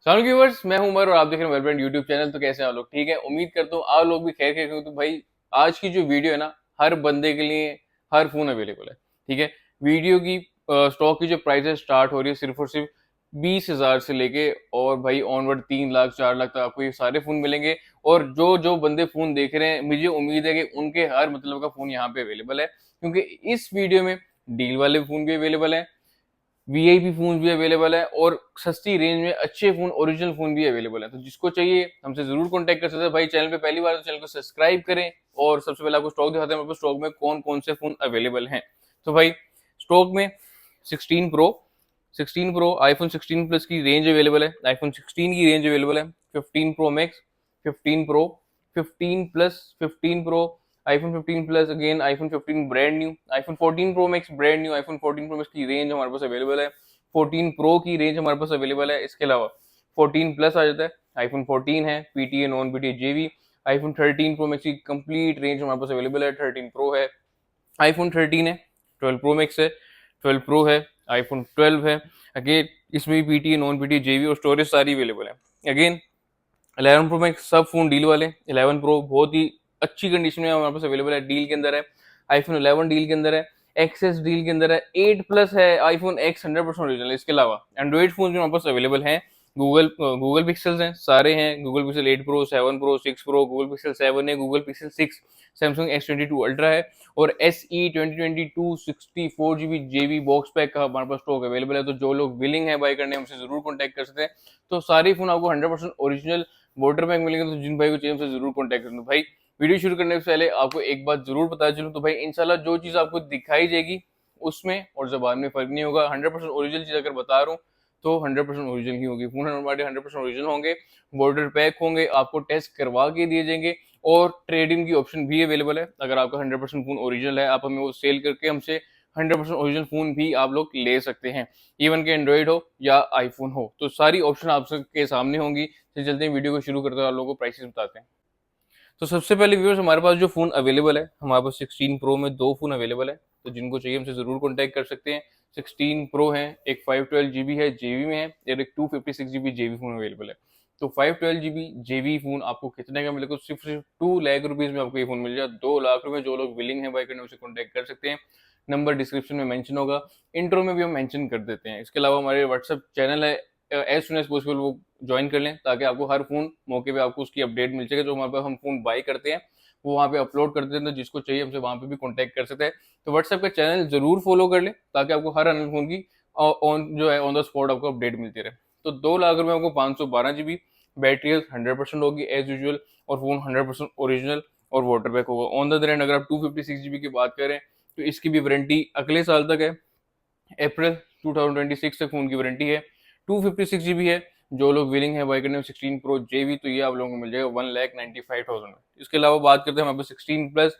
सलाम व्यूवर्स, मैं हूं उमर और आप देख रहे हैं वेलब्रेंड यूट्यूब चैनल। तो कैसे हैं आप लोग? ठीक है, उम्मीद करता हूँ आप लोग भी खैर खैर हो। तो भाई आज की जो वीडियो है ना, हर बंदे के लिए हर फोन अवेलेबल है। ठीक है, वीडियो की स्टॉक की जो प्राइस स्टार्ट हो रही है सिर्फ और सिर्फ 20,000 से लेके और भाई ऑनवर्ड 3 लाख 4 लाख तक आपको ये सारे फोन मिलेंगे। और जो जो बंदे फोन देख रहे हैं, मुझे उम्मीद है कि उनके हर मतलब का फोन यहाँ पे अवेलेबल है, क्योंकि इस वीडियो में डील वाले फोन भी अवेलेबल है, वीआईपी फोन भी अवेलेबल है और सस्ती रेंज में अच्छे फोन, ओरिजिनल फोन भी अवेलेबल है। तो जिसको चाहिए हमसे जरूर कांटेक्ट कर सकते हैं। भाई चैनल पे पहली बार तो चैनल को सब्सक्राइब करें। और सबसे पहले आपको स्टॉक दिखाते हैं, स्टॉक में कौन कौन से फोन अवेलेबल हैं। तो भाई स्टॉक में 16 प्रो, 16 प्रो आईफोन 16 प्लस की रेंज अवेलेबल है, आईफोन 16 की रेंज अवेलेबल है, 15 pro max, 15 pro, 15 plus, 15 pro, iPhone 15 plus, again iPhone 15 brand new, iPhone 14 pro max brand new, iPhone 14 pro max की range हमारे पास अवेलेबल है, 14 pro की range हमारे पास अवेलेबल है। इसके अलावा 14 प्लस आ जाता है, आईफोन 14 है, पीटीए नॉन पीटीए जेवी, आईफोन 13 प्रो मैक्स की कंप्लीट रेंज हमारे पास अवेलेबल है, 13 प्रो है, आईफोन 13 है, 12 प्रो मैक्स है, 12 प्रो है, आईफोन 12 है। अगेन इसमें भी पीटीए नॉन पीटीए जेवी और स्टोरेज सारी अवेलेबल है। अगेन 11 प्रो मैक्स सब फोन डील वाले, 11 प्रो बहुत ही अच्छी कंडीशन में हमारे पास अवेलेबल है, डील के अंदर है, आईफोन 11 डील के अंदर है, एक्सेस डील के अंदर है, 8 प्लस है, आईफोन एक्स 100% ओरिजिनल है। इसके अलावा एंड्रॉइड फोन भी हमारे पास अवेलेबल हैं, गूगल पिक्सल्स हैं, सारे हैं, Google pixel 8 pro, 7 pro, 6 pro, Google pixel 7 है, Google pixel 6, Samsung S22 ultra है और SE 2022 64 GB जेबी बॉक्स पैक का हमारे पास स्टॉक अवेलेबल है। तो जो लोग विलिंग है बाय करने, हमसे जरूर कॉन्टैक्ट कर सकते हैं। तो सारे फोन आपको 100% ओरिजिनल वाटर बैंक मिलेंगे। तो जिन भाई को चाहिए हमसे जरूर कॉन्टैक्ट करना। भाई वीडियो शुरू करने से पहले आपको एक बात जरूर पता चलूं, तो भाई इंशाल्लाह जो चीज आपको दिखाई जाएगी उसमें और जबान में फर्क नहीं होगा। 100% ओरिजिनल चीज अगर बता रहा हूँ तो 100% ओरिजिनल ही होगी, फोन हमारे 100% ओरिजिनल होंगे, बॉर्डर पैक होंगे, आपको टेस्ट करवा के दिए जाएंगे और ट्रेडिंग की ऑप्शन भी अवेलेबल है। अगर आपका 100% फोन ओरिजिनल है, आप हमें वो सेल करके हमसे 100% ओरिजिनल फोन भी आप लोग ले सकते हैं, इवन के एंड्रॉइड हो या आईफोन हो। तो सारी ऑप्शन आप सबके सामने होंगी। तो चलते हैं वीडियो को शुरू करते हैं, आप लोगों को प्राइसेस बताते हैं। तो सबसे पहले व्यूअर्स हमारे पास जो फोन अवेलेबल है, हमारे पास 16 प्रो में दो फोन अवेलेबल है। तो जिनको चाहिए हमसे जरूर कॉन्टैक्ट कर सकते हैं। 16 प्रो है, एक 512 GB है जेवी में है, और एक 256 GB जेवी फोन अवेलेबल है। तो 512 GB जेवी फोन आपको कितने का मिलेगा? सिर्फ सिर्फ 2 लाख रुपीज में आपको ये फोन मिल जाए, 2 लाख रुपए। जो लोग विलिंग है बाय करने उसे कॉन्टैक्ट कर सकते हैं, नंबर डिस्क्रिप्शन में मेंशन होगा, इंट्रो में भी हम मेंशन कर देते हैं। इसके अलावा हमारे व्हाट्सएप चैनल है, एज सुन एज पॉसिबल वो ज्वाइन कर लें, ताकि आपको हर फोन मौके पे आपको उसकी अपडेट मिल सके। जो हमारे पास हम फोन बाई करते हैं वो वहाँ पे अपलोड कर देते हैं, तो जिसको चाहिए हमसे वहाँ पे भी कॉन्टैक्ट कर सकते हैं। तो व्हाट्सएप का चैनल जरूर फॉलो कर लें, ताकि आपको हर अन्य फोन की ऑन जो है ऑन द स्पॉट आपको अपडेट मिलती रहे। तो 2 लाख रुपए आपको 512 GB, बैटरी 100% होगी एज यूजल, और फोन 100% ओरिजिनल और वाटर बैक होगा। ऑन द अदर हैंड अगर आप 256 GB की बात करें तो इसकी भी वारंटी अगले साल तक है, अप्रैल 2026 तक फोन की वारंटी है। 256 GB है, जो लोग विलिंग है बाई करने में 16 प्रो जेवी, तो ये आप लोगों को मिल जाएगा 1,95,000 में। इसके अलावा बात करते हैं हमारे पास 16 प्लस,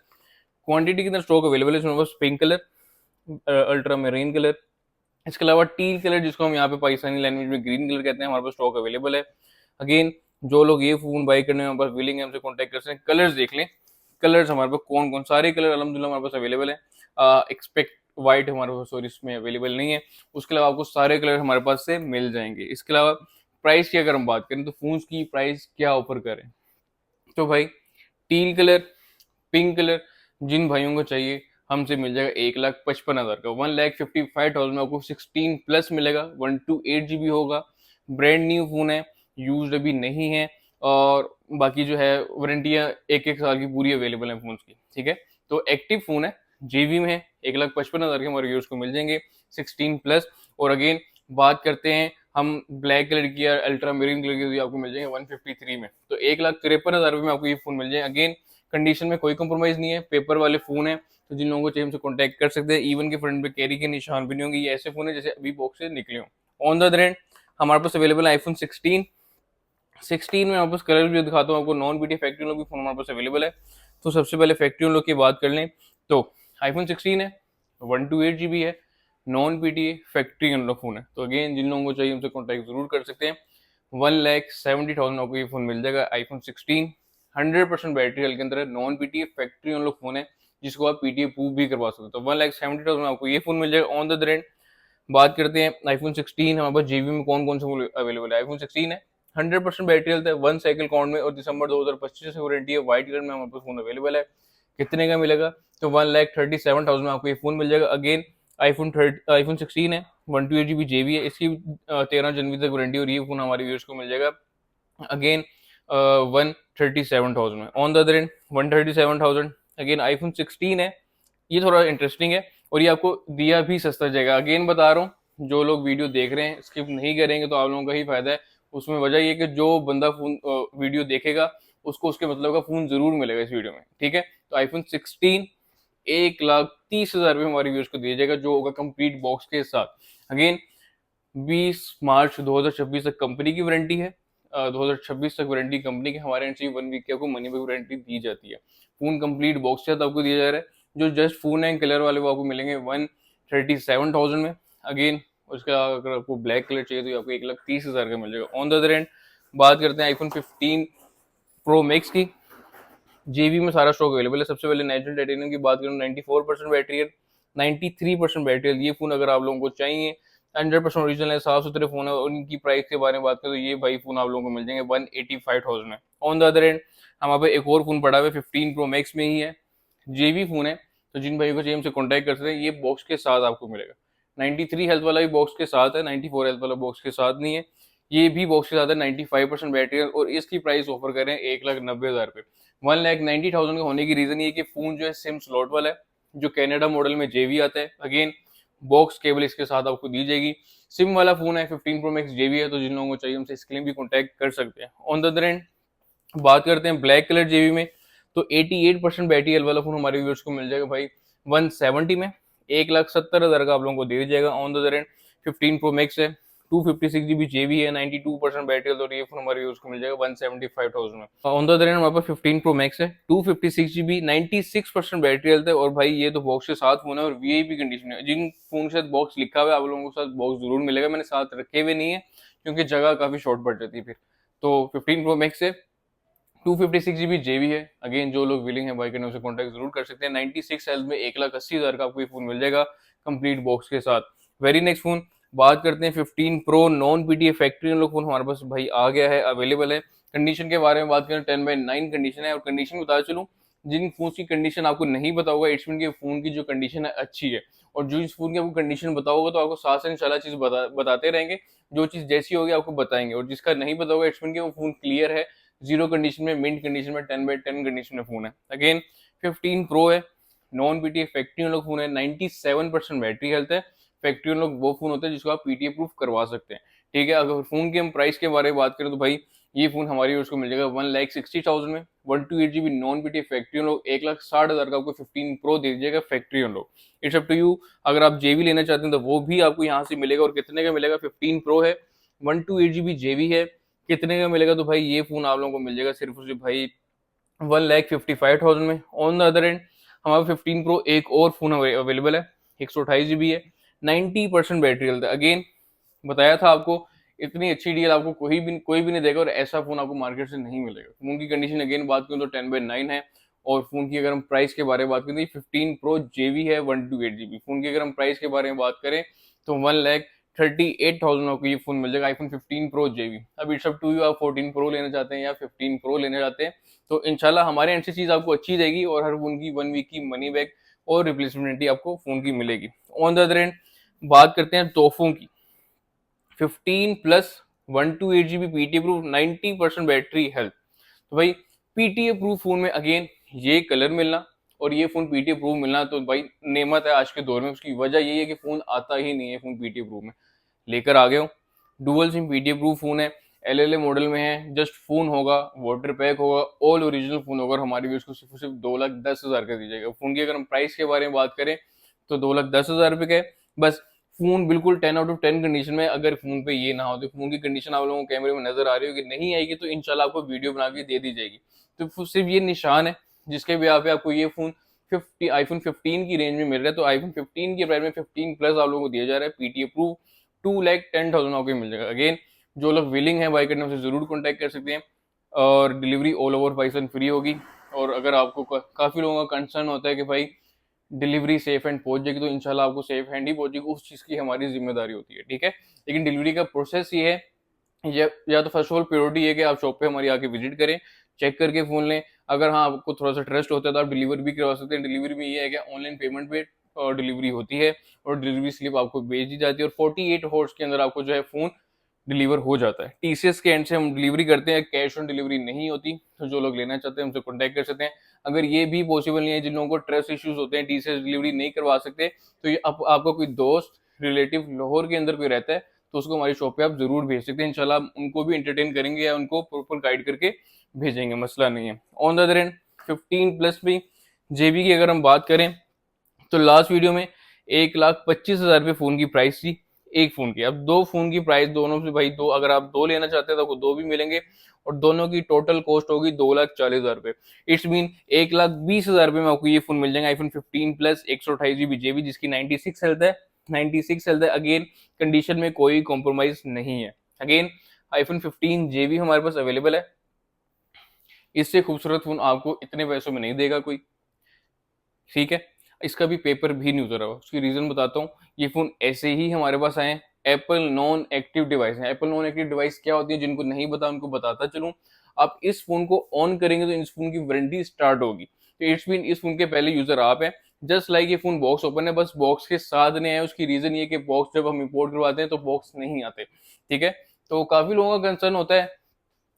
क्वांटिटी के अंदर स्टॉक अवेलेबल है। इसमें हमारे पास pink colour, ultra marine colour, इसके अलावा टील कलर, जिसको हम यहाँ पे पाकिस्तानी लैंग्वेज में ग्रीन कलर कहते हैं, हमारे पास स्टॉक अवेलेबल है। अगेन जो लोग ये फोन बाई करने में हमारे पास विलिंग है, हमसे कॉन्टैक्ट कर सकते हैं। कलर्स देख लें, कलर्स हमारे पास कौन कौन सारे कलर अलहमदुलिल्लाह हमारे पास अवेलेबल है। एक्सपेक्ट वाइट हमारे पास सॉरी इसमें अवेलेबल नहीं है, उसके अलावा आपको सारे कलर हमारे पास से मिल जाएंगे। इसके अलावा प्राइस की अगर हम बात करें तो फोन की प्राइस क्या ऑफर करें, तो भाई टील कलर, पिंक कलर जिन भाइयों को चाहिए हमसे मिल जाएगा 1,55,000 का, 1,55,000 में आपको 16 प्लस मिलेगा, 128 GB होगा, ब्रांड न्यू फोन है, यूज अभी नहीं है, और बाकी जो है वारंटियाँ एक एक साल की पूरी अवेलेबल है फोन की। ठीक है, तो एक्टिव फोन है, जेवी में है, 1,55,000 के हमारे व्यूअर्स को मिल जाएंगे 16 प्लस। और अगेन बात करते हैं हम ब्लैक कलर की या अल्ट्रा मेरीन कलर की, तो आपको मिल जाएंगे 153 में, तो 1,53,000 में आपको ये फोन मिल जाए। अगेन कंडीशन में कोई कंप्रोमाइज नहीं है, पेपर वाले फोन है। तो जिन लोगों को चाहिए हमसे कॉन्टैक्ट कर सकते हैं। इवन के फ्रंट पे कैरी के निशान भी नहीं होंगे, ये ऐसे फोन है जैसे अभी बॉक्स से निकले हो। ऑन द अदर हैंड हमारे पास अवेलेबल है आईफोन 16, 16 में हमारे पास कलर भी दिखाता हूँ आपको, नॉन बीटी फैक्ट्री लोग भी फोन हमारे पास अवेलेबल है। तो सबसे पहले फैक्ट्री लोग की बात कर लें तो आईफोन 16 है, 128 GB है, non PT factory unlock phone है। तो अगेन जिन लोगों को चाहिए हमसे कॉन्टैक्ट जरूर कर सकते हैं। 1,70,000 आपको ये फोन मिल जाएगा, आईफोन 16, 100% बैटरी हेल्थ के अंदर है, non PT factory unlock phone है, जिसको आप पीटीए प्रूफ भी करवा सकते हो। तो 1,70,000 में आपको ये फोन मिल जाएगा। ऑन द रेंट बात करते हैं आईफोन 16 हमारे पास जेबी में कौन कौन से फोन अवेलेबल है। आईफोन 16 है, 100% बैटरी हेल्थ है, 1 साइकिल काउंट में, और दिसंबर 2025 से वारंटी है। व्हाइट कलर में हमारे पास फोन अवेलेबल है। कितने का मिलेगा? तो 1,37,000 में आपको ये फोन मिल जाएगा। अगेन आईफोन 16 है, 128GB जेबी है, इसकी 13 जनवरी तक वारंटी, और ये फोन हमारे व्यूअर्स को मिल जाएगा अगेन 137,000 में। On the other and 137,000 again iPhone 16 है, ये थोड़ा इंटरेस्टिंग है, और ये आपको दिया भी सस्ता जाएगा। अगेन बता रहा हूँ, जो लोग वीडियो देख रहे हैं स्किप नहीं करेंगे तो आप लोगों का ही फायदा है। उसमें वजह ये कि जो बंदा फोन वीडियो देखेगा उसको उसके मतलब का फोन जरूर मिलेगा इस वीडियो में, ठीक है। तो आईफोन 16 1,30,000 रुपये हमारे व्यूअर्स को दिया जाएगा, जो होगा कंप्लीट बॉक्स के साथ। अगेन 20 मार्च 2026 तक कंपनी की वारंटी है। 2026 तक वारंटी कंपनी की, हमारे एंड से 1 वीक की आपको मनी बैक वारंटी दी जाती है। फोन कंप्लीट बॉक्स के साथ आपको दिया जा रहा है। जो जस्ट फोन है कलर वाले वो आपको मिलेंगे 137,000 में। अगेन उसका अगर आपको ब्लैक कलर चाहिए तो ये आपको 1,30,000 का मिल जाएगा। ऑन द अदर एंड बात करते हैं आईफोन 15 प्रो मैक्स की। जेबी में सारा स्टॉक अवेलेबल है। सबसे पहले नेचुरल टाइटेनियम की बात करूँ, 94% बैटरी है, 93% बैटरी है। ये फोन अगर आप लोगों को चाहिए, 100% ओरिजिनल है, साफ सुथरे फोन है, और उनकी प्राइस के बारे में बात करें तो ये भाई फोन आप लोगों को मिल जाएंगे 185,000 में। ऑन द अदर एंड हमारे पे एक और फोन पड़ा हुआ है, 15 प्रो मैक्स में ही है, जेबी फोन है। तो जिन भाइयों को चाहिए हमसे कॉन्टैक्ट कर सकते हैं। ये बॉक्स के साथ आपको मिलेगा। 93 हेल्थ वाला भी बॉक्स के साथ है, 94 हेल्थ वाला बॉक्स के साथ नहीं है। ये भी बॉक्स के साथ है, 95% बैटरी है, और इसकी प्राइस ऑफर कर रहे हैं 1,90,000 रुपये। 1,90,000 का होने की रीजन ये कि फोन जो है सिम स्लॉट वाला है, जो कनाडा मॉडल में जेवी आता है। अगेन बॉक्स केबल इसके साथ आपको दी जाएगी। सिम वाला फोन है, 15 प्रो मैक्स जेवी है, तो जिन लोगों को चाहिए हमसे इसके लिए भी कॉन्टैक्ट कर सकते हैं। ऑन द अदर एंड बात करते हैं ब्लैक कलर जेबी में, तो 88% बैटरी हेल्थ वाला फोन हमारे व्यूअर्स को मिल जाएगा भाई 170 में, 1,70,000 का आप लोगों को दे जाएगा। On the other and 15 pro max है, 256GB जेबी है, 92% बैटरी हेल्थ, और ये फोन हमारे व्यूअर्स को मिल जाएगा 175,000 में। ऑन द अदर एंड हमारे पास 15 प्रो मैक्स है, 256GB, 96% बैटरी हेल्थ है, और भाई ये तो बॉक्स के साथ फोन है और वीआईपी कंडीशन है। जिन फोन के साथ बॉक्स लिखा हुआ है आप लोगों को साथ बॉक्स जरूर मिलेगा। मैंने साथ रखे हुए नहीं है क्योंकि जगह काफी शॉर्ट पड़ जाती है फिर। तो 15 प्रो मैक्स है, 256GB जेबी है। अगेन जो लोग विलिंग है बाई करने उसे कॉन्टैक्ट जरूर कर सकते हैं। 96 हेल्थ में 1,80,000 का आपको ये फोन मिल जाएगा कंप्लीट बॉक्स के साथ। वेरी नेक्स्ट फोन बात करते हैं 15 प्रो नॉन पीटीए फैक्ट्री लोग फोन हमारे पास भाई आ गया है, अवेलेबल है। कंडीशन के बारे में बात करें 10/9 कंडीशन है, और कंडीशन बता चलूँ, जिन फोन की कंडीशन आपको नहीं पता होगा, इट्स मीन के फोन की जो कंडीशन है अच्छी है, और जो इस फोन की आपको कंडीशन बताओगे तो आपको साथ से इंशाल्लाह चीज बताते रहेंगे। जो चीज जैसी होगी आपको बताएंगे, और जिसका नहीं पता होगा इट्स मीन के वो फोन क्लियर है, जीरो कंडीशन में, मिंट कंडीशन में, 10/10 कंडीशन में फोन है। अगेन 15 प्रो है, नॉन पीटीए फैक्ट्री लोग फोन है, 97% बैटरी हेल्थ है। फैक्ट्री लोग वो फोन होता है जिसको आप पीटीए प्रूफ करवा सकते हैं, ठीक है। अगर फोन के हम प्राइस के बारे में बात करें तो भाई ये फोन हमारी उसको मिल जाएगा 1,60,000 में। 128GB नॉन पीटीए फैक्ट्री लोग 1,60,000 का आपको 15 प्रो दे दीजिएगा फैक्ट्री लोग। इट्स अप टू यू, अगर आप जेबी लेना चाहते हैं तो वो भी आपको यहाँ से मिलेगा। और कितने का मिलेगा? 15 प्रो है, 128GB जेबी है, कितने का मिलेगा? तो भाई ये फोन आप लोगों को मिल जाएगा सिर्फ उसे भाई 1,55,000 में। ऑन द अदर एंड हमारे 15 प्रो एक और फोन अवेलेबल है, 128GB है, 90% बैटरी हेल्थ है। अगेन बताया था आपको, इतनी अच्छी डील आपको कोई भी नहीं देगा, और ऐसा फोन आपको मार्केट से नहीं मिलेगा। फोन की कंडीशन अगेन बात करूँ तो 10/9 है, और फोन की अगर हम प्राइस के बारे में बात करें तो 15 प्रो जेवी है, 128GB। फोन की अगर हम प्राइस के बारे में बात करें तो 1,38,000 को ये फोन मिल जाएगा, आईफोन 15 प्रो जेवी। अब इट्स अप टू यू, आप 14 प्रो लेना चाहते हैं या 15 प्रो लेना चाहते हैं, तो इंशाल्लाह हमारे एंड से चीज आपको अच्छी रहेगी, और हर फोन की 1 वीक की मनी बैक और रिप्लेसमेंट आपको फोन की मिलेगी। ऑन द अदर एंड बात करते हैं तोहफों की। 15 plus 128GB PTA proof, 90% battery health. तो भाई पीटीए प्रूफ फोन में अगेन ये कलर मिलना और ये फोन पीटीए प्रूफ मिलना तो भाई नेमत है आज के दौर में। उसकी वजह यही है कि फोन आता ही नहीं है फोन पीटीए प्रूफ में। लेकर आ गए हो, dual SIM PTA proof phone है, एलएलए मॉडल में है, जस्ट फोन होगा, वाटर पैक होगा, ऑल ओरिजिनल फोन होगा, और हमारी भी उसको सिर्फ 2,10,000 का दीजिएगा। फोन की अगर हम प्राइस के बारे में बात करें तो 2,10,000 रुपये का है बस। फोन बिल्कुल 10/10 कंडीशन में। अगर फोन पे ये ना हो तो फोन की कंडीशन आप लोगों को कैमरे में नजर आ रही होगी, नहीं आएगी तो इंशाल्लाह आपको वीडियो बना के दे दी जाएगी। तो सिर्फ ये निशान है जिसके भी पे आपको ये फोन आईफोन 15 की रेंज में मिल रहा है। तो आईफोन 15 के प्राइस में 15 प्लस आप लोगों को दिया जा रहा है पीटीए प्रूफ, 2,10,000 आपको मिल जाएगा। अगेन जो लोग विलिंग है बाय करने से जरूर कॉन्टैक्ट कर सकते हैं, और delivery all over Pakistan free होगी। और अगर आपको काफी लोगों का कंसर्न होता है कि भाई डिलीवरी सेफ एंड पहुंच जाएगी, तो इंशाल्लाह आपको सेफ हैंड ही पहुंचेगी, उस चीज़ की हमारी जिम्मेदारी होती है, ठीक है। लेकिन डिलीवरी का प्रोसेस ये है या तो फर्स्ट ऑफ ऑल प्रायोरिटी है कि आप शॉप पे हमारी आके विजिट करें, चेक करके फ़ोन लें। अगर हाँ, आपको थोड़ा सा ट्रस्ट होता है तो आप डिलीवर भी करवा सकते हैं। डिलीवरी में ये है कि ऑनलाइन पेमेंट पे डिलीवरी होती है और डिलीवरी स्लिप आपको भेज दी जाती है और 48 हॉर्स के अंदर आपको जो है फ़ोन डिलीवर हो जाता है। टीसीएस के एंड से हम डिलीवरी करते हैं, कैश ऑन डिलीवरी नहीं होती, तो जो लोग लेना चाहते हैं हमसे कॉन्टैक्ट कर सकते हैं। अगर ये भी पॉसिबल नहीं है, जिन लोगों को ट्रस्ट इश्यूज होते हैं, टीसीएस डिलीवरी नहीं करवा सकते, तो ये आपका कोई दोस्त रिलेटिव लाहौर के अंदर कोई रहता है तो उसको हमारी शॉप पे आप जरूर भेज सकते हैं। इंशाल्लाह हम उनको भी एंटरटेन करेंगे या उनको प्रॉपर गाइड करके भेजेंगे, मसला नहीं है। ऑन द अदर एंड 15+ भी जेबी की अगर हम बात करें तो लास्ट वीडियो में 1,25,000 रुपये फोन की प्राइस थी एक फोन की। अब दो फोन की प्राइस दोनों से भाई दो, अगर आप दो लेना चाहते हैं तो आपको दो भी मिलेंगे और दोनों की टोटल कॉस्ट होगी 2,40,000 रुपये। इट्स मीन 1,20,000 रुपये में आपको ये फोन मिल जाएगा आईफोन 15 प्लस 128 GB जेबी जिसकी 96 हेल्थ है। 96 हेल्थ है। अगेन कंडीशन में कोई कॉम्प्रोमाइज नहीं है। अगेन आईफोन 15 जेबी हमारे पास अवेलेबल है। इससे खूबसूरत फोन आपको इतने पैसों में नहीं देगा कोई, ठीक है। इसका भी पेपर भी नहीं उतरा हुआ, उसकी रीजन बताता हूँ। ये फोन ऐसे ही हमारे पास आए, एप्पल नॉन एक्टिव डिवाइस है। एप्पल नॉन एक्टिव डिवाइस क्या होती है, जिनको नहीं पता उनको बताता चलूं। आप इस फोन को ऑन करेंगे तो इस फोन की वारंटी स्टार्ट होगी। तो इट्स मीन इस फोन के पहले यूजर आप हैं। जस्ट लाइक ये फोन बॉक्स ओपन है, बस बॉक्स के साथ नहीं है। उसकी रीजन ये कि बॉक्स जब हम इम्पोर्ट करवाते हैं तो बॉक्स नहीं आते, ठीक है। तो काफी लोगों का कंसर्न होता है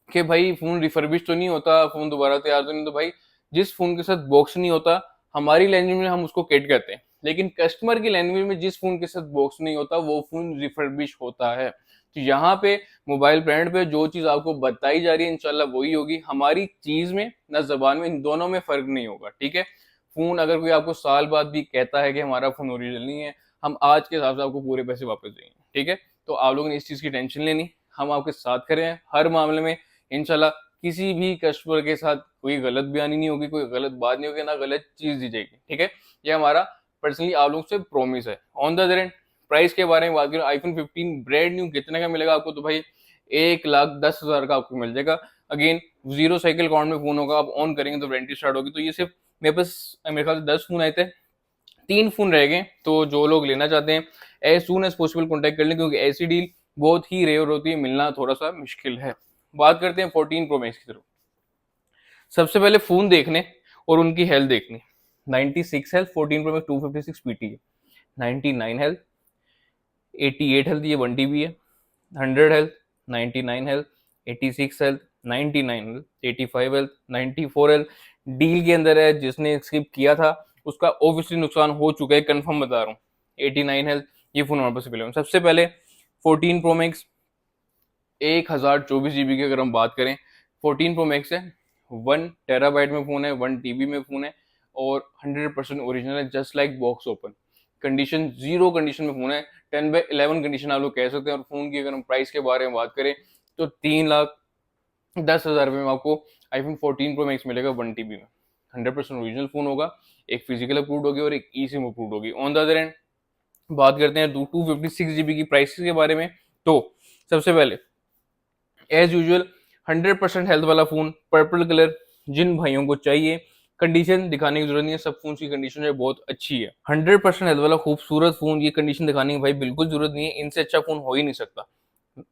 कि भाई फोन रिफर्बिश तो नहीं होता, फोन दोबारा तैयार तो नहीं। तो भाई जिस फोन के साथ बॉक्स नहीं होता, हमारी लैंग्वेज में हम उसको किट कहते हैं, लेकिन कस्टमर की लैंग्वेज में जिस फोन के साथ बॉक्स नहीं होता वो फोन रिफर्बिश होता है। तो यहाँ पे मोबाइल ब्रांड पे जो चीज आपको बताई जा रही है इंशाल्लाह वही होगी। हमारी चीज में ना जबान में, इन दोनों में फर्क नहीं होगा, ठीक है। फोन अगर कोई आपको साल बाद भी कहता है कि हमारा फोन ओरिजिनल नहीं है, हम आज के हिसाब से आपको पूरे पैसे वापस देंगे, ठीक है। तो आप लोगों ने इस चीज की टेंशन लेनी, हम आपके साथ खड़े हैं हर मामले में इंशाल्लाह। किसी भी कस्टमर के साथ कोई गलत बयानी नहीं होगी, कोई गलत बात नहीं होगी, ना गलत चीज दी जाएगी, ठीक है। ये हमारा पर्सनली आप लोगों से प्रॉमिस है। On the other and price के बारे में बात करें, आईफोन 15 ब्रांड न्यू कितने का मिलेगा आपको, तो भाई 1,10,000 का आपको मिल जाएगा। अगेन जीरो साइकिल काउंट में फोन होगा, आप ऑन करेंगे तो वारंटी स्टार्ट होगी। तो ये सिर्फ मेरे पास मेरे ख्याल से 10 फोन आए थे, 3 फोन रह गए। तो जो लोग लेना चाहते हैं as soon as possible contact कर लें, क्योंकि ऐसी डील बहुत ही रेयर होती है, मिलना थोड़ा सा मुश्किल है। बात करते हैं 14 प्रो मैक्स की तरफ। सबसे पहले फोन देखने और उनकी हेल्थ देखनी। 96 हेल्थ 14 प्रो मैक्स 256 पीटी है। 99 हेल्थ 88 हेल्थ ये 1 TB है। 100 health 99 health 86 health 99 health 85 health 94 health deal के अंदर है। जिसने स्किप किया था उसका ऑब्वियसली नुकसान हो चुका है, कंफर्म बता रहा हूँ। 89 हेल्थ ये फोन हमारे पास अवेलेबल। सबसे पहले 14 प्रो मैक्स 1024 GB की अगर हम बात करें, 14 प्रो मैक्स है, 1 TB में फोन है, 1 TB में फोन है और 100% ओरिजिनल है, just like box open. Condition zero condition में फोन है, 10/11 कंडीशन आप लोग कह सकते हैं। और फोन की अगर हम प्राइस के बारे में बात करें तो 3,10,000 रुपये में आपको आईफोन 14 प्रो मैक्स मिलेगा 1 TB में। 100% ओरिजिनल फोन होगा, एक फिजिकल अप्रूव्ड होगी और एक ई सिम अप्रूव्ड होगी। ऑन द अदर एंड बात करते हैं 256 GB की प्राइस के बारे में। तो सबसे पहले एज यूजुअल 100% हेल्थ वाला फोन पर्पल कलर, जिन भाइयों को चाहिए, कंडीशन दिखाने की जरूरत नहीं है, सब फोन की कंडीशन जो है बहुत अच्छी है। 100% हेल्थ वाला खूबसूरत फोन, ये कंडीशन दिखाने की भाई बिल्कुल जरूरत नहीं है, इनसे अच्छा फोन हो ही नहीं सकता।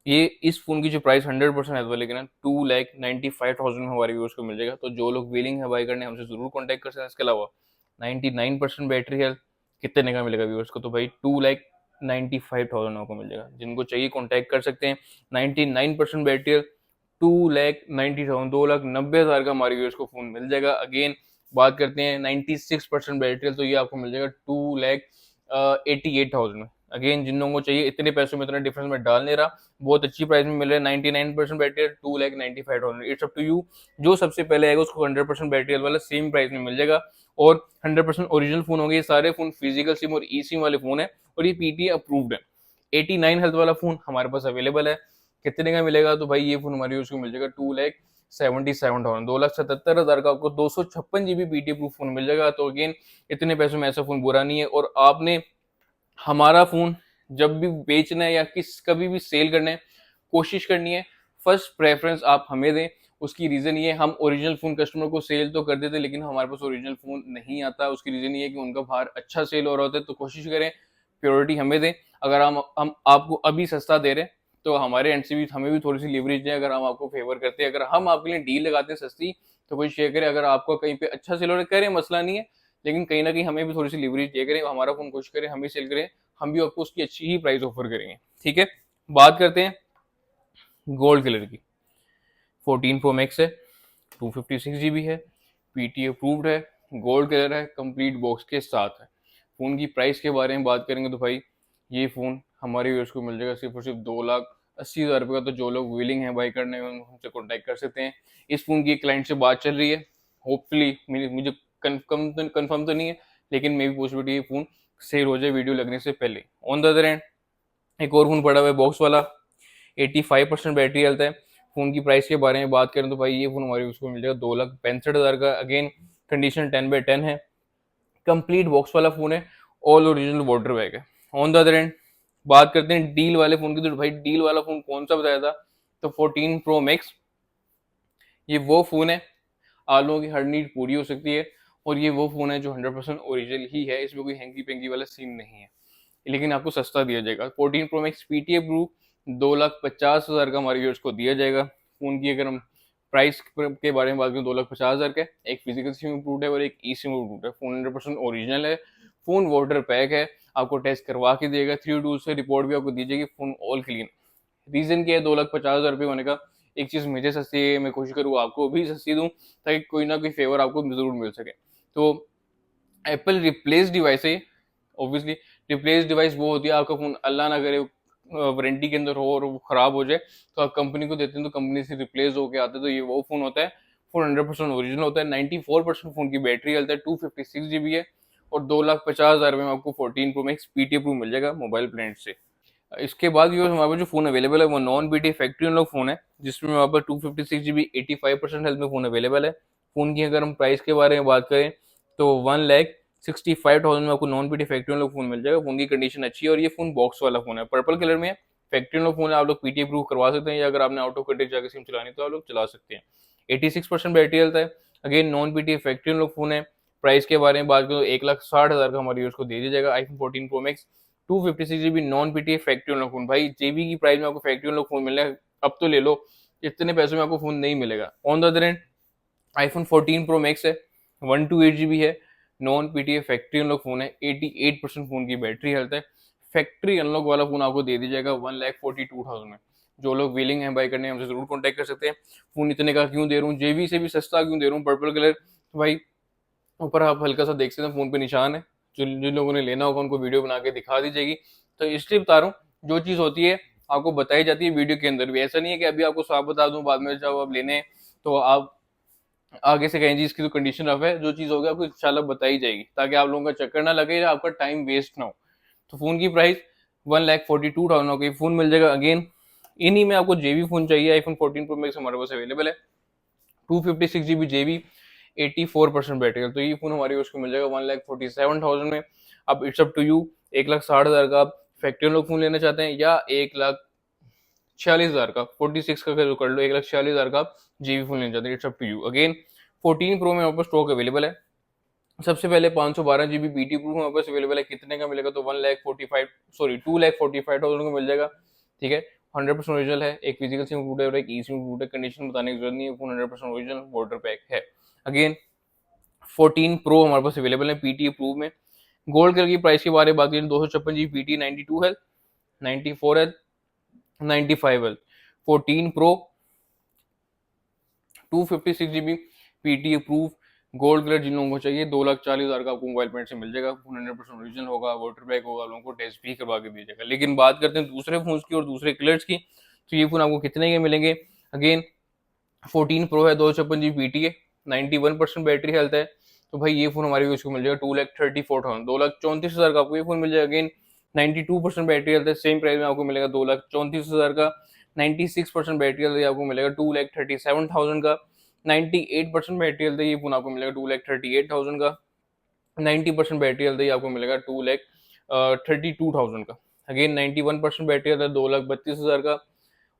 ये इस फोन की जो प्राइस 100% हेल्थ वाले की ना 2,95,000 में हमारे व्यूअर्स को मिल जाएगा। तो जो लोग विलिंग है बाय करने, हमसे जरूर कॉन्टेक्ट कर सकते हैं। इसके अलावा 99% बैटरी हेल्थ कितने का मिलेगा व्यूअर्स को, तो भाई 2,95,000 को मिल जाएगा। जिनको चाहिए कॉन्टैक्ट कर सकते हैं। 99% बैटरी 2,90,000 2,90,000 का हमारे व्यूअर्स को फोन मिल जाएगा। अगेन बात करते हैं 96% बैटरी, तो ये आपको मिल जाएगा 2,88,000 में। अगेन जिन लोगों को चाहिए, इतने पैसों में इतना डिफरेंस में डाल नहीं रहा, बहुत अच्छी प्राइस में मिल रहा है। 99% battery 2,95,000, it's up to you. जो सबसे पहले आएगा उसको 100% बैटरी वाला सेम प्राइस में मिल जाएगा और 100% ओरिजिनल फोन होंगे। ये सारे फोन फिजिकल सिम और ई सिम वाले फोन है और ये पीटीए अप्रूव्ड है। 89 हेल्थ वाला फोन हमारे पास अवेलेबल है। कितने का मिलेगा, तो भाई ये फोन हमारे यूज को मिल जाएगा 2,77,000 2,77,000 का आपको 256 GB पीटीए प्रूफ फोन मिल जाएगा। तो अगेन इतने पैसों में ऐसा फोन बुरा नहीं है। और आपने हमारा फोन जब भी बेचना है या कभी भी सेल करना है, कोशिश करनी है फर्स्ट प्रेफरेंस आप हमें दें। उसकी रीजन ये, हम ओरिजिनल फोन कस्टमर को सेल तो कर देते लेकिन हमारे पास ओरिजिनल फोन नहीं आता। उसकी रीजन ये है कि उनका बाहर अच्छा सेल हो रहा होता है। तो कोशिश करें प्योरिटी हमें दें। अगर हम आपको अभी सस्ता दे रहे हैं तो हमारे एंड से भी हमें भी थोड़ी सी लिवरेज है, अगर हम आपको फेवर करते हैं, अगर हम आपके लिए डील लगाते हैं सस्ती, तो कोई शेयर करे। अगर आपको कहीं पे अच्छा सेल हो रहा है करें, मसला नहीं है, लेकिन कहीं ना कहीं हमें भी थोड़ी सी लिवरेज दिया करें, हमारा फोन कोशिश करें हम भी सेल करें, हम भी आपको उसकी अच्छी ही प्राइस ऑफर करेंगे। ठीक है, बात करते हैं गोल्ड कलर की। 14 प्रो मैक्स है, 256 GB है, पीटी अप्रूव्ड है, गोल्ड कलर है, कंप्लीट बॉक्स के साथ है। फ़ोन की प्राइस के बारे में बात करेंगे तो भाई ये फ़ोन हमारे व्यूअर्स को मिल जाएगा सिर्फ और सिर्फ 2,80,000 रुपये का। तो जो लोग विलिंग है बाई करने में हमसे कॉन्टैक्ट कर सकते हैं। इस फ़ोन की एक क्लाइंट से बात चल रही है, होपफुली मुझे कन्फर्म तो नहीं है, लेकिन मे भी पॉसिबिलिटी ये फ़ोन सेल हो जाए वीडियो लगने से पहले। ऑन द अदर एंड एक और फ़ोन पड़ा हुआ है बॉक्स वाला, 85% बैटरी हेल्थ है। फ़ोन की प्राइस के बारे में बात करें तो भाई ये फ़ोन हमारे उसको मिल जाएगा 2,65,000 का। अगेन कंडीशन 10/10 है, कंप्लीट बॉक्स वाला फ़ोन है, ऑल ओरिजिनल वाटर बैग है। ऑन द अदर एंड बात करते हैं डील वाले फ़ोन की, तो भाई डील वाला फ़ोन कौन सा बताया था, तो 14 प्रो मैक्स। ये वो फ़ोन है, आप लोगों की हर नीड पूरी हो सकती है, और ये वो फ़ोन है जो 100% ओरिजिनल ही है, इसमें कोई हैंकी पेंकी वाला सीन नहीं है, लेकिन आपको सस्ता दिया जाएगा। 14 प्रो मैक्स पीटीए प्रूफ 2,50,000 का हमारे व्यूअर्स को दिया जाएगा। फ़ोन की अगर हम प्राइस के बारे में बात करें, 2,50,000 का, एक फिजिकल सिम इंप्रूव है और एक ई सिम इंप्रूव है। फ़ोन 100% ओरिजिनल है, फ़ोन वाटर पैक है, आपको टेस्ट करवा के देगा, 3 टूल से रिपोर्ट भी आपको दी जाएगी, फ़ोन ऑल क्लीन। रीज़न क्या है 2,50,000 रुपये होने का, एक चीज़ मुझे सस्ती है, मैं कोशिश करूँ आपको भी सस्ती दूँ, ताकि कोई ना कोई फेवर आपको ज़रूर मिल सके। तो एप्पल रिप्लेस डिवाइस है, ऑब्वियसली रिप्लेस डिवाइस वो होती है, आपका फ़ोन अल्लाह ना करे वारंटी के अंदर हो और वो ख़राब हो जाए, तो आप कंपनी को देते हैं, तो कंपनी से रिप्लेस होकर आता है, तो ये वो फ़ोन होता है। फ़ोन 100% ओरिजिनल होता है, 94% फ़ोन की बैटरी हेल्थ है, 256 GB है, और 2,50,000 में आपको 14 प्रो मैक्स पीटी प्रो मिल जाएगा मोबाइल ब्रांड से। इसके बाद भी हमारे पास जो फ़ोन अवेलेबल है वो non BT factory unlock phone है, जिसमें वहाँ पर 256 GB 85% हेल्थ में फ़ोन अवेलेबल है। फ़ोन की अगर हम प्राइस के बारे में बात करें तो 1,65,000 में आपको non BT factory unlock phone मिल जाएगा। फ़ोन की कंडीशन अच्छी है और ये फ़ोन बॉक्स वाला फ़ोन है, पर्पल कलर में है, फैक्ट्री अनलॉक फ़ोन है, आप लोग पीटी अप्रूव करवा सकते हैं, या अगर आपने आउट ऑफ कंट्री जाकर सिम चलानी तो आप लोग चला सकते हैं। 86% बैटरी हेल्थ है, again non BT factory unlock phone है। प्राइस के बारे में बात करें तो 1,60,000 का हमारे यूज़ को दे दिया जाएगा। IPhone 14 pro max 256 GB non PT factory unlock phone, भाई जेबी की प्राइस में आपको फैक्ट्री अनलॉक फोन मिल रहा है, अब तो ले लो, इतने पैसों में आपको फोन नहीं मिलेगा। On the other end iPhone 14 pro max है, 128 GB है, non PT factory unlock phone है, 88% फोन की बैटरी हेल्थ है। फैक्ट्री अनलॉक वाला फोन आपको दे दिया जाएगा 1,42,000 में। जो लोग विलिंग है बाई करने हमसे जरूर कॉन्टैक्ट कर सकते हैं। फोन इतने का क्यों दे रहा हूँ, जेबी से भी सस्ता क्यों दे रहा हूँ, पर्पल कलर, तो भाई ऊपर आप हल्का सा देख सकते हैं फोन पे निशान है, जिन लोगों ने लेना होगा उनको वीडियो बना के दिखा दी जाएगी। तो इसलिए बता रहा हूँ, जो चीज़ होती है आपको बताई जाती है वीडियो के अंदर भी, ऐसा नहीं है कि अभी आपको साफ बता दूं बाद में जब आप लेने तो आप आगे से कहें जी इसकी तो कंडीशन रफ है, जो चीज़ होगी आपको इंशाल्लाह बताई जाएगी, ताकि आप लोगों का चक्कर ना लगे या आपका टाइम वेस्ट ना हो। तो फोन की प्राइस 1,42,000 का फोन मिल जाएगा। अगेन इन्हीं में आपको जेबी फोन चाहिए, आईफोन 14 प्रो मैक्स हमारे पास अवेलेबल है, 256 GB जेबी, 84% बैटरी, तो ये फोन हमारे उसको मिल जाएगा 1,47,000 में। अब इट्स अप टू यू, 1,60,000 का आप फैक्ट्री लोग फोन लेना चाहते हैं, या 1,46,000 का 46 का कर लो, 1,46,000 का जीबी फोन लेना चाहते हैं, it's up to you. Again 14 pro में हमारे पास स्टॉक अवेलेबल है। सबसे पहले 512 GB बीटी प्रो हमारे पास अवेलेबल है, कितने का मिलेगा, तो 2,45,000 को मिल जाएगा। ठीक है, 100% ओरिजिनल है, एक फिजिकल सिम इंक्लूड है और एक ई सिम इंक्लूड है, कंडीशन बताने की जरूरत नहीं है, फोन 100% ओरिजिनल वाटर पैक है। अगेन 14 प्रो हमारे पास अवेलेबल है पीटी अप्रूव में। गोल्ड कलर की प्राइस के बारे में बात करें, 256 GB पीटी, 92 है, 94 है, 95 है। 14 pro 256 GB PT approve gold colour जिन लोगों को चाहिए, 2,40,000 का आपको मोबाइल पॉइंट से मिल जाएगा। फोन 100% ओरिजिनल होगा, वाटर बैग होगा, लोगों को टेस्ट भी करवा के दिया जाएगा। लेकिन बात करते हैं दूसरे फोन की और दूसरे कलर्स की, तो ये फोन आपको कितने के मिलेंगे। अगेन 14 प्रो है, 256 GB पीटी है, 91% बैटरी हेल्थ है, तो भाई ये फोन हमारे को मिल जाएगा 2,34,000, 2,34,000 का आपको ये फोन मिल जाएगा। अगेन 92% बैटरी हेल्थ है, सेम प्राइस में आपको मिलेगा 2,34,000 का। 96% बैटरी हेल्थ आपको मिलेगा 2,37,000 का। 98% बैटरी हेल्थ ये फोन आपको मिलेगा 2,38,000 का। 90% बैटरी हेल्थ आपको मिलेगा 2,32,000 का। अगेन 91% बैटरी हेल्थ 2,32,000 का,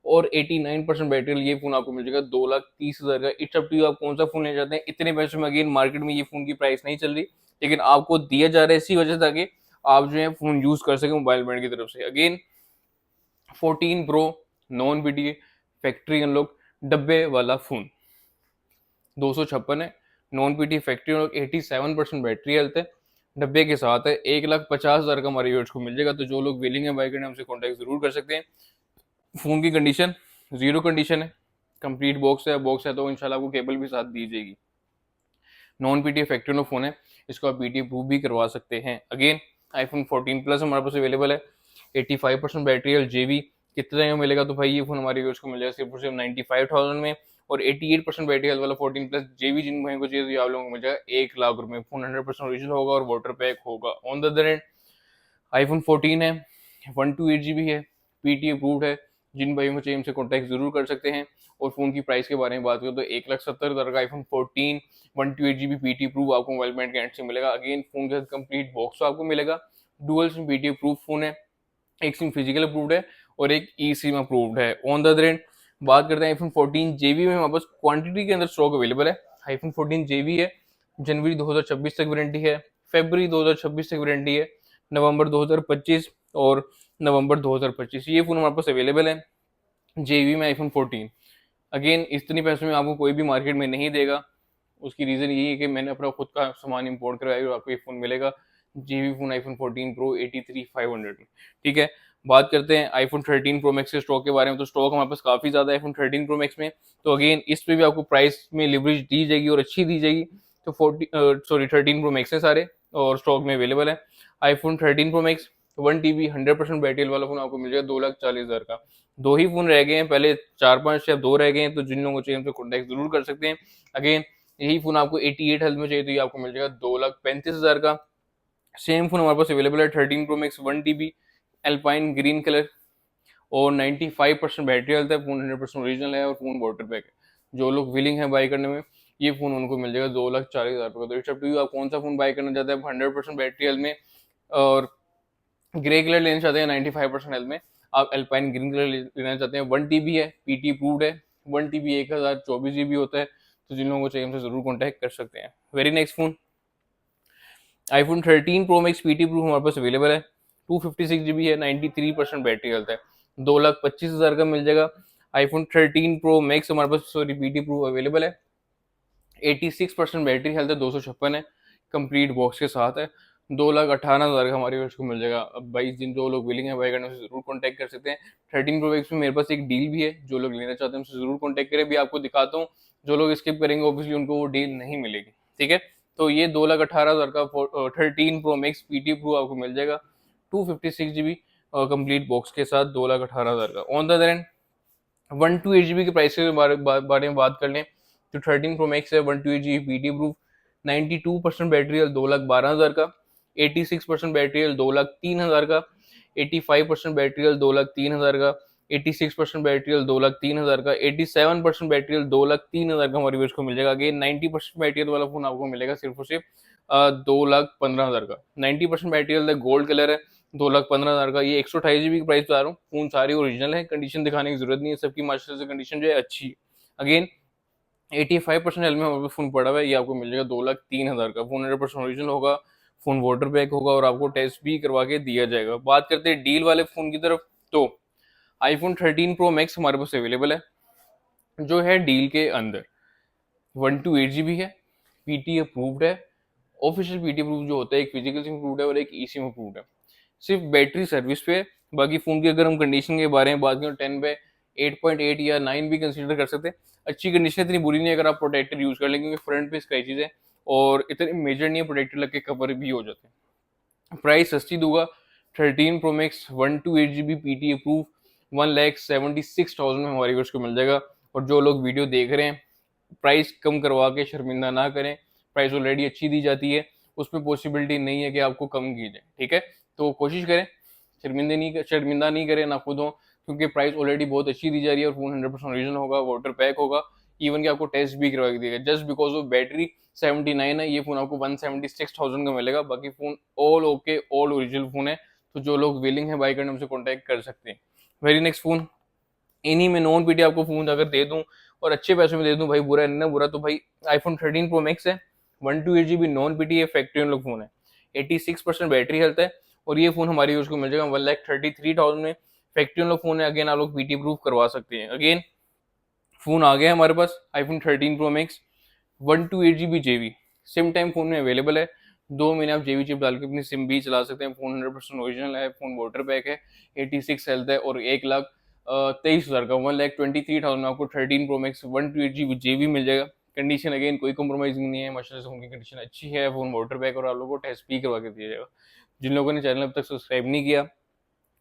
और 89% बैटरी ये फोन आपको मिल जाएगा 2,30,000 का। इट्स अप टू यू, आप कौन सा फोन ले जाते हैं। इतने पैसों में अगेन मार्केट में ये फोन की प्राइस नहीं चल रही, लेकिन आपको दिया जा रहा है इसी वजह से, ताकि आप जो है फोन यूज कर सके मोबाइल ब्रांड की तरफ से। Again 14 pro non PTA factory unlock डब्बे वाला फोन 256 है, non PT factory unlock 87% battery health है, डब्बे के साथ है, 1,50,000 का हमारे व्यूअर्स को मिल जाएगा। तो जो लोग विलिंग है बाई करने हमसे कॉन्टैक्ट जरूर कर सकते हैं। फोन की कंडीशन जीरो कंडीशन है, कंप्लीट बॉक्स है तो इंशाल्लाह आपको केबल भी साथ दी जाएगी। Non PT factory unlock phone है, इसको आप पीटी प्रूफ भी करवा सकते हैं। अगेन आईफोन 14 प्लस हमारे पास अवेलेबल है, 85% बैटरी है, जेबी कितने में मिलेगा तो भाई ये फोन हमारे व्यूअर्स को मिल जाएगा सिर्फ और सिर्फ 95,000 में। और 88% बैटरी हेल्थ वाला 14 प्लस जेबी जिन भाई को चाहिए तो आप लोगों को मिल जाएगा 1,00,000 रुपए। फोन 100% ओरिजिनल होगा और वाटर पैक होगा। On the other end iPhone 14 है, 128GB है, पीटी अप्रूव्ड है, जिन भाइयों को चाहिए हमसे कॉन्टैक्ट जरूर कर सकते हैं। और फोन की प्राइस के बारे में बात करें तो 1,70,000 का आईफोन 14 128GB पीटी प्रूफ आपको मोबाइल बैंड के एंड से मिलेगा। अगेन फोन के साथ कंप्लीट बॉक्स आपको मिलेगा। Dual SIM PT proof phone है, एक सिम फिजिकल अप्रूव्ड है और एक ई सिम अप्रूव्ड है। ऑन द अदर एंड बात करते हैं आईफोन 14 जेबी में हमारे पास क्वांटिटी के अंदर स्टॉक अवेलेबल है। आईफोन 14 जेबी है, जनवरी 2026 तक वारंटी है, फरवरी 2026 तक वारंटी है, नवंबर 2025 और नवंबर 2025 ये फोन हमारे पास अवेलेबल है जेबी में आईफोन 14। अगेन इतने पैसों में आपको कोई भी मार्केट में नहीं देगा। उसकी रीज़न यही है कि मैंने अपना खुद का सामान इंपोर्ट करवाया और आपको ये फ़ोन मिलेगा जेबी फोन आईफोन 14 प्रो 83,500 में। ठीक है, बात करते हैं आईफोन 13 प्रो मैक्स के स्टॉक के बारे में। तो स्टॉक हमारे पास काफ़ी ज़्यादा है आईफोन 13 प्रो मैक्स में। तो अगेन इस पे भी आपको प्राइस में लिवरेज दी जाएगी और अच्छी दी जाएगी। तो 13 प्रो मैक्स है सारे और स्टॉक में अवेलेबल है। IPhone 13 pro max 1 TB 100% battery वाला फोन आपको मिल जाएगा 2,40,000 का। दो ही फोन रह गए हैं, पहले 4-5 या 2 रह गए हैं। तो जिन लोगों को चाहिए उनसे कॉन्टैक्ट जरूर कर सकते हैं। अगेन यही फोन आपको 88 हेल्थ में चाहिए तो ये आपको मिल जाएगा 2,35,000 का। सेम फोन हमारे पास अवेलेबल है 13 pro max 1 TB alpine green colour और 95% बैटरी हेल्थ है। फोन 100% ओरिजिनल है और फोन वाटर पैक है। जो लोग विलिंग है बाई करने में ये फोन उनको मिल जाएगा 2,40,000 का। तो इट्स अप टू यू, आप कौन सा फोन बाई करना चाहते हैं। 100% बैटरी हेल्थ में और ग्रे कलर लेना चाहते हैं 95% हेल्थ में, आप एल्पाइन ग्रीन कलर लेना चाहते हैं। 1 TB है, पीटी अप्रूव्ड है। 1 TB 1,024GB होता है। तो जिन लोगों को चाहिए हमसे जरूर कॉन्टैक्ट कर सकते हैं। Very next phone iPhone 13 pro max PT proof हमारे पास अवेलेबल है। 256GB है, 93% बैटरी हेल्थ है, 2,25,000 का मिल जाएगा। आईफोन 13 प्रो मैक्स हमारे पास सॉरी पीटी प्रूफ अवेलेबल है, 86% बैटरी हेल्थ है, 256 है, कंप्लीट बॉक्स के साथ है, 2,18,000 का हमारे को मिल जाएगा। अब भाई जिन जो लोग विलिंग है बाई करने से जरूर कॉन्टैक्ट कर सकते हैं। 13 प्रो मैक्स में मेरे पास एक डील भी है, जो लोग लेना चाहते हैं उनसे जरूर कॉन्टैक्ट करें। भी आपको दिखाता हूँ, जो लोग स्किप करेंगे ऑब्वियसली उनको वो डील नहीं मिलेगी। ठीक है, तो ये 2,18,000 का 13 प्रो मैक्स पीटी प्रो आपको मिल जाएगा 256GB कंप्लीट बॉक्स के साथ 2,18,000 का। On the other and 128GB के प्राइस के बारे में बात कर लें तो 13 प्रो मैक्स है, 128GB PT proof, 92% battery health 2,12,000 का, 86% बैटरी हेल्थ 2,03,000 का, 85% बैटरी हेल्थ 2,03,000 का, 86% बैटरी हेल्थ 2,03,000 का, 87% बैटरी हेल्थ 2,03,000 का हमारे व्यूअर्स को मिल जाएगा। अगेन 90% बैटरी हेल्थ वाला फोन आपको मिलेगा सिर्फ और सिर्फ 2,15,000 का। 90% बैटरी हेल्थ है, गोल्ड कलर है, 2,15,000 का। ये 128GB की प्राइस बता रहा हूँ। फोन सारी ओरिजिनल है, कंडीशन दिखाने की जरूरत नहीं है, सबकी मास्टर से कंडीशन जो है अच्छी है। अगेन 85% हेल्थ में हमारे फोन पड़ा हुआ है, ये आपको मिल जाएगा 2,03,000 का। फोन 100% ओरिजिनल होगा, फोन वाटर बैक होगा और आपको टेस्ट भी करवा के दिया जाएगा। बात करते हैं डील वाले फोन की तरफ, तो आईफोन 13 प्रो मैक्स हमारे पास अवेलेबल है, जो है डील के अंदर 128GB है, पीटी अप्रूव्ड है। ऑफिशियल पीटी अप्रूव जो होता है, एक फिजिकल सिम अप्रूव्ड है और एक ई सिम अप्रूव्ड है। सिर्फ बैटरी सर्विस पे, बाकी फोन की अगर हम कंडीशन के बारे में बात करें 10/8.8 या 9 भी कंसीडर कर सकते हैं। अच्छी कंडीशन इतनी बुरी नहीं अगर आप प्रोटेक्टर यूज कर लें, क्योंकि फ्रंट पे स्क्रैचेज है और इतने मेजर नहीं है, प्रोटेक्टर लग के कवर भी हो जाते हैं। प्राइस सस्ती दूंगा, 13 pro max 128GB PT approve 1,76,000 में हमारे व्यूअर्स को मिल जाएगा। और जो लोग वीडियो देख रहे हैं, प्राइस कम करवा के शर्मिंदा ना करें, प्राइस ऑलरेडी अच्छी दी जाती है, उसमें पॉसिबिलिटी नहीं है कि आपको कम की जाए। ठीक है, तो कोशिश करें शर्मिंदा नहीं करें ना खुद हो, क्योंकि प्राइस ऑलरेडी बहुत अच्छी दी जा रही है और फोन 100% ओरिजिनल होगा, वाटर पैक होगा, इवन कि आपको टेस्ट भी करवा के देगा। जस्ट बिकॉज ऑफ बैटरी 79 है, ये फोन आपको 176,000 का मिलेगा। बाकी phone all okay, all original phone है। तो जो लोग विलिंग है बाई करने हमसे कॉन्टैक्ट कर सकते हैं। वेरी नेक्स्ट फोन, इन्हीं में नॉन पीटी आपको फोन अगर दे दूं और अच्छे पैसों में दे दूं, भाई बुरा नहीं ना बुरा, तो भाई आईफोन 13 प्रो मैक्स है, 128GB नॉन पीटी है, फैक्ट्री अनलॉक फोन है, 86% बैटरी हेल्थ है और ये फोन हमारी यूज को मिल जाएगा 1,33,000 में। फैक्ट्री वाला फोन है, अगेन आप लोग पीटी प्रूफ करवा सकते हैं। अगेन फोन आ गया हमारे पास iPhone 13 pro max 128 GB JB SIM time phone में अवेलेबल है। 2 महीने आप जेबी चिप डाल के अपनी सिम भी चला सकते हैं। फोन 100% ओरिजिनल है, फोन वाटर पैक है, 86 हेल्थ है और 1,23,000 का 1,23,000 में आपको 13 प्रो मैक्स 128 GB JB मिल जाएगा। कंडीशन अगेन कोई कॉम्प्रोमाइजिंग नहीं है, माशाल्लाह से फोन की कंडीशन अच्छी है, फोन वाटर पैक और आप लोगों को टेस्ट भी करवा के दिया जाएगा। जिन लोगों ने चैनल अब तक सब्सक्राइब नहीं किया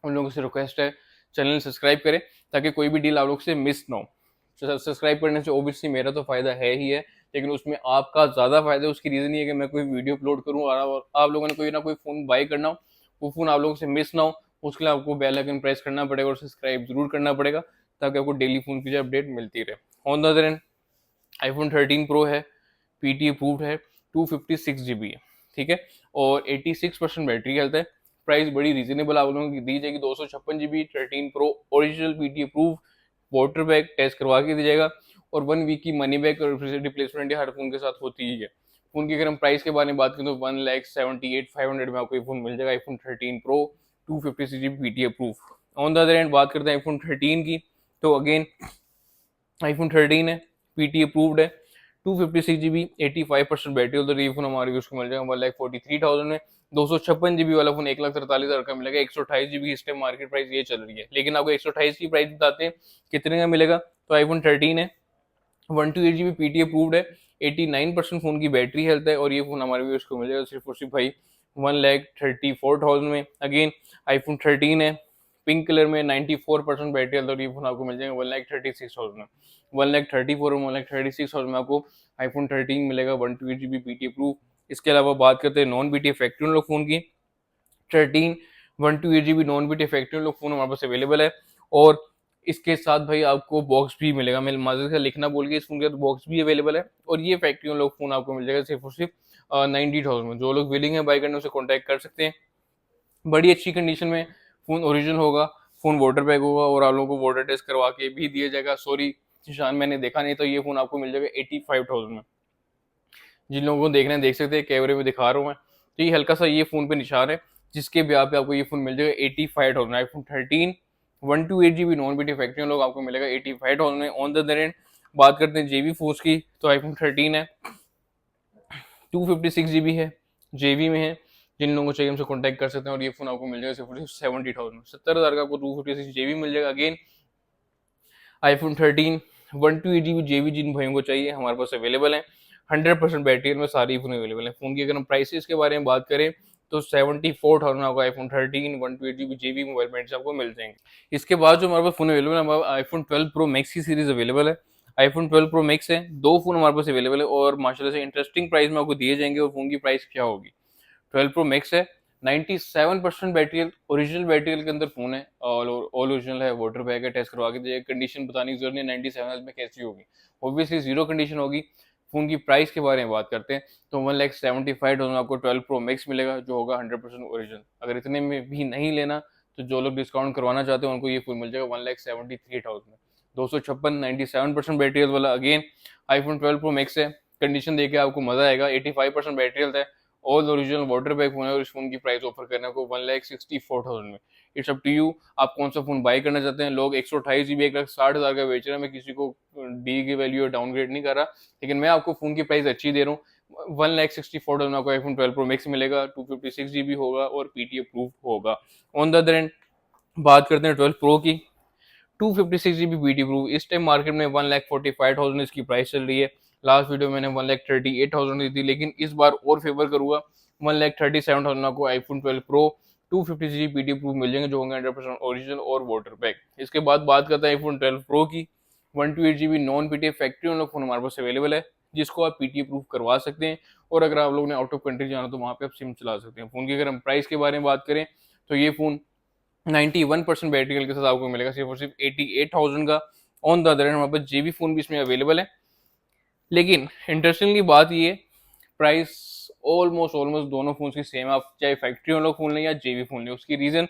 उन लोगों से रिक्वेस्ट है चैनल सब्सक्राइब करें ताकि कोई भी डील आप लोग से मिस ना हो। सब्सक्राइब करने से ओबियसली मेरा तो फायदा है ही है, लेकिन उसमें आपका ज़्यादा फायदा है। उसकी रीज़न ये है कि मैं कोई वीडियो अपलोड करूँ और आप लोगों ने कोई ना कोई फ़ोन बाय करना हो, वो फ़ोन आप लोगों से मिस ना हो, उसके लिए आपको बेल आइकन प्रेस करना पड़ेगा और सब्सक्राइब जरूर करना पड़ेगा ताकि आपको डेली फ़ोन की जो अपडेट मिलती रहे। On the other end iPhone 13 pro है, पीटी अप्रूव्ड है, 256 GB है, ठीक है, और 86% बैटरी हेल्थ है। प्राइस बड़ी रीजनेबल आप लोगों की दी जाएगी, 256 GB 13 pro original PT approve, water bag test करवा के दी जाएगा और 1 वीक की मनी बैक और रिप्लेसमेंट हर फोन के साथ होती ही है। फोन की अगर हम प्राइस के बारे में बात करें तो 1,78,500 में आपको ये फोन मिल जाएगा, iPhone 13 pro 256 GB PT approve. On the other and बात करते हैं आईफोन 13 की, तो अगेन आईफोन 13 है, पीटी अप्रूव्ड है, 256 GB 85% बैटरी उधर ये फोन हमारे यूज को मिल जाएगा 1,43,000 में। 256 GB वाला फोन 1,43,000 का मिलेगा। 128 GB इस टाइम मार्केट प्राइस ये चल रही है, लेकिन आपको 128 की प्राइस बताते हैं कितने का मिलेगा। तो आईफोन 13 है, 128 GB पीटी अप्रूव्ड है, 89% फोन की बैटरी हेल्थ है और ये फोन हमारे व्यूअर्स को मिल जाएगा सिर्फ और सिर्फ भाई 1,34,000 में। अगेन आईफोन 13 है, पिंक कलर में 94% बैटरी हेल्थ और ये फोन आपको मिल जाएगा 1,36,000 में। 1,34,000 और 1,36,000 में आपको आईफोन 13 मिलेगा 128 GB पीटी अप्रूव। इसके अलावा बात करते हैं नॉन बीटी फैक्ट्री लोग फोन की, 13 128 GB नॉन बीटी फैक्ट्री लोग फोन हमारे पास अवेलेबल है और इसके साथ भाई आपको बॉक्स भी मिलेगा। मैं माजर से लिखना बोल के इस फोन के साथ बॉक्स भी अवेलेबल है और ये फैक्ट्री लोग फोन आपको मिल जाएगा सिर्फ और सिर्फ 90,000 में। जो लोग विलिंग है बाय करने उसे कॉन्टैक्ट कर सकते हैं। बड़ी अच्छी कंडीशन में फोन ओरिजिनल होगा, फोन वाटर बैग होगा और आप लोगों को वाटर टेस्ट करवा के भी दिया जाएगा। सॉरी निशान मैंने देखा नहीं, तो ये फोन आपको मिल जाएगा 85,000 में। जिन लोगों को देखना है देख सकते हैं, कैमरे में दिखा रहा हूँ मैं, तो ये हल्का सा ये फोन पे निशान है जिसके ब्याह पे आपको ये फोन मिल जाएगा 85,000। IPhone 13 128 GB non BT factory लोग आपको मिलेगा 85,000 में। ऑन द अदर एंड बात करते हैं जेबी फोन्स की, तो आईफोन 13 है, 256 GB है, जेबी में है। जिन लोगों को चाहिए हमसे कॉन्टैक्ट कर सकते हैं और ये फोन आपको मिल जाएगा सिर्फ 70,000 70,000 का आपको 256 GB मिल जाएगा। अगेन आईफोन 13 128 GB जेबी जिन भाइयों को चाहिए हमारे पास अवेलेबल है। 100% बैटरी में सारी फोन अवेलेबल है। फोन की अगर हम प्राइसेस के बारे में बात करें तो 74,000 आपको आईफोन 13 128 GB जेबी मोबाइल ब्रांड से आपको मिल जाएंगे। इसके बाद जो हमारे पास फोन अवेलेबल है, हमारे आईफोन 12 प्रो मैक्स की सीरीज अवेलेबल है। आईफोन 12 प्रो मैक्स है, 2 फोन हमारे पास अवेलेबल है और माशाल्लाह से इंटरेस्टिंग प्राइस में आपको दिए जाएंगे। और फोन की प्राइस क्या होगी, 12 प्रो मैक्स है, 97% बैटरी ओरिजिनल बैटरी के अंदर फोन है, ऑल ओरिजिनल है, वाटर बैग है, टेस्ट करवा के दिए। कंडीशन बताने की जरूरत नहीं, 97 में कैसी होगी, ऑब्वियसली जीरो कंडीशन होगी। फोन की प्राइस के बारे में बात करते हैं तो 1,75,000 आपको 12 प्रो मैक्स मिलेगा जो होगा 100% ओरिजिनल। अगर इतने में भी नहीं लेना तो जो लोग डिस्काउंट करवाना चाहते हैं उनको ये फोन मिल जाएगा 1,73,000 में। 256 97% बैटरी वाला अगेन आईफोन 12 प्रो मैक्स है। कंडीशन देके आपको मजा आएगा, 85% बैटरी हेल्थ है, all original water bag phone है और इस फोन की प्राइस ऑफर करने को 1,64,000 में। इट्स अप टू यू, आप कौन सा फोन बाय करना चाहते हैं। लोग 128 GB 1,60,000 का बेच रहे हैं, मैं किसी को डी की वैल्यू डाउनग्रेड नहीं कर रहा, लेकिन मैं आपको फोन की प्राइस अच्छी दे रहा हूँ। 1,64,000 में आपको आईफोन 12 प्रो मैक्स मिलेगा, 256 GB होगा और पीटी अप्रूव होगा। ऑन द अदर एंड बात करते हैं 12 प्रो की, 256 GB पीटी अप्रूव। इस टाइम मार्केट में 1,45,000 इसकी प्राइस चल रही है। लास्ट वीडियो मैंने 1,38,000 दी थी, लेकिन इस बार और फेवर करूंगा, 1,37,000 आपको iPhone 12 pro 256 GB PT approve मिल जाएंगे जो होंगे 100% ओरिजिनल और वाटर बैग। इसके बाद बात करते हैं आईफोन 12 प्रो की, 128 GB नॉन पीटी फैक्ट्री वाला फोन हमारे पास अवेलेबल है जिसको आप पीटी अप्रूव करवा सकते हैं और अगर आप लोगों ने आउट ऑफ कंट्री जाना तो वहाँ पे आप सिम चला सकते हैं। फोन की अगर हम प्राइस के बारे में बात करें तो ये फोन 91% बैटरी के साथ आपको मिलेगा सिर्फ और सिर्फ 88,000 का। ऑन द अदर हैंड हमारे पास जेबी फोन भी इसमें अवेलेबल है, लेकिन इंटरेस्टिंगली बात ये, प्राइस ऑलमोस्ट दोनों फोन की सेम है, आप चाहे फैक्ट्री वाला फोन लें या जेबी फोन लें। उसकी रीजन,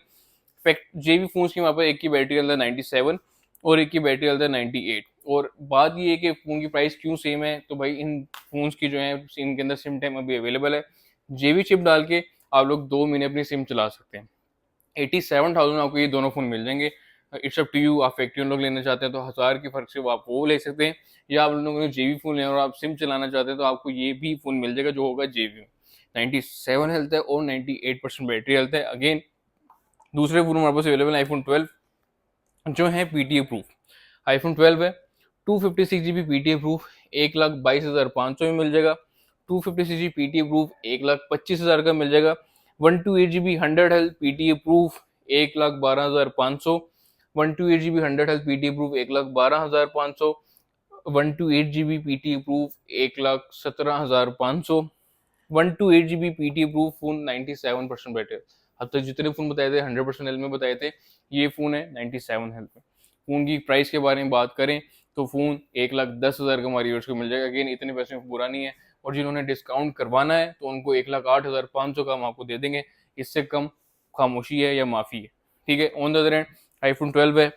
जेबी फोन की वहाँ पर एक की बैटरी हेल्थ है 97 और एक की बैटरी हेल्थ है 98। और बात ये है कि फोन की प्राइस क्यों सेम है, तो भाई इन फोन्स की जो है इनके अंदर सिम टाइम अभी अवेलेबल है। जेबी चिप डाल के आप लोग 2 महीने अपनी सिम चला सकते हैं। 87,000 आपको ये दोनों फोन मिल जाएंगे। इट्स अप टू यू, आप फैक्ट्री लोग लेना चाहते हैं तो 1000 के फर्क से आप वो ले सकते हैं, या आप लोगों ने जेवी फोन लेना और आप सिम चलाना चाहते हैं तो आपको ये भी फोन मिल जाएगा जो होगा जेवी। 97 हेल्थ है और 98% बैटरी हेल्थ है। अगेन दूसरे फोन हमारे पास अवेलेबल है आईफोन 12 जो है पीटीए प्रूफ। आईफोन 12 है 256 GB पीटीए प्रूफ 1,22,500 में मिल जाएगा। 256 GB पीटीए प्रूफ 1,25,000 का मिल जाएगा। 128 GB 100 health PTA proof 1,12,500। 128 GB 100 health PTA proof 1,12,500। 128 GB PTA proof 1,17,500। 128 GB PTA proof phone 97% battery. अब तक जितने फोन बताए थे 100% हेल्थ में बताए थे, ये फोन है 97 हेल्थ में। फोन की प्राइस के बारे में बात करें तो फोन 1,10,000 का हमारी यूर्स को मिल जाएगा। अगेन इतने पैसे में पूरा नहीं है, और जिन्होंने डिस्काउंट करवाना है तो उनको 1,08,500 का हम आपको दे देंगे। इससे कम खामोशी है या माफी है, ठीक है। On the other hand iPhone 12 है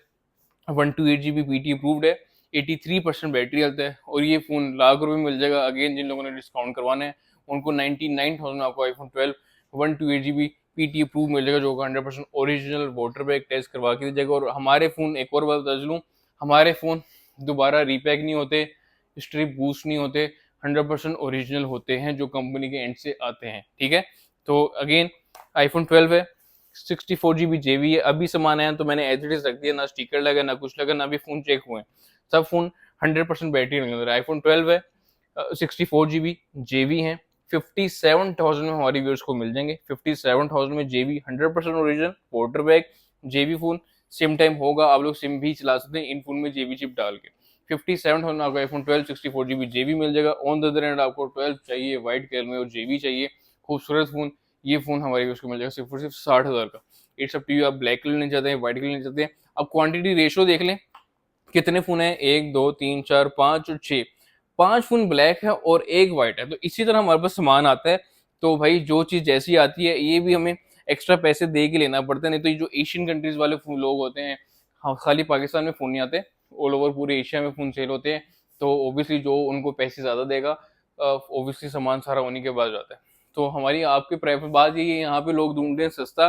128 GB पीटी अप्रूव्ड है, 83% बैटरी हेल्थ है, और ये फोन ₹1,00,000 में मिल जाएगा। अगेन जिन लोगों ने डिस्काउंट करवाना है उनको 99,000 में आपको आईफोन 12 128 GB पीटी अप्रूव मिल जाएगा, जो होगा 100% ओरिजिनल वाटर बैग टेस्ट करवा के दीजिएगा। और हमारे फोन, एक और बात बता दूं, हमारे फोन दोबारा रीपैक नहीं होते, स्ट्रिप बूस्ट नहीं होते, 100% ओरिजिनल होते हैं जो कंपनी के एंड से आते हैं, ठीक है। तो अगेन आईफोन 12 है 64 GB जेबी है। अभी सामान आया तो मैंने एज इट इज रख दिया, ना स्टिकर लगा ना कुछ लगा, ना भी फोन चेक हुए, सब फोन 100% बैटरी लगे। आईफोन 12 है 64 GB जेबी है, 57,000 में हमारी व्यूअर्स को मिल जाएंगे। 57,000 में जेबी 100% ओरिजिनल वाटर बैग जेबी फोन, सेम टाइम होगा, आप लोग सिम भी चला सकते हैं इन फोन में जेबी चिप डाल के। 57,000 आपको आईफोन 12 64 GB जेबी मिल जाएगा। ऑन द अदर हैंड आपको 12 चाहिए व्हाइट कलर में और जेबी चाहिए, खूबसूरत फोन, ये फोन हमारे उसको मिल जाएगा सिर्फ और सिर्फ 60,000 का। इट्स अप टू यू, आप ब्लैक कलर लेना चाहते हैं व्हाइट कलर लेना चाहते हैं। अब क्वांटिटी रेशो देख लें, कितने फोन है, 1 2 3 4 5 और 6, 5 फोन ब्लैक है और एक व्हाइट है। तो इसी तरह हमारे पास सामान आता है, तो भाई जो चीज जैसी आती है ये भी हमें एक्स्ट्रा पैसे दे के लेना पड़ता है। नहीं तो ये जो एशियन कंट्रीज वाले लोग होते हैं, हाँ, खाली पाकिस्तान में फोन नहीं आते, ऑल ओवर पूरे एशिया में फोन सेल होते हैं, तो ऑब्वियसली जो उनको पैसे ज्यादा देगा, ऑब्वियसली सामान सारा उन्हीं के पास जाता है। तो हमारी आपकी प्रेफर बात ये है, यहाँ पे लोग ढूंढते हैं सस्ता,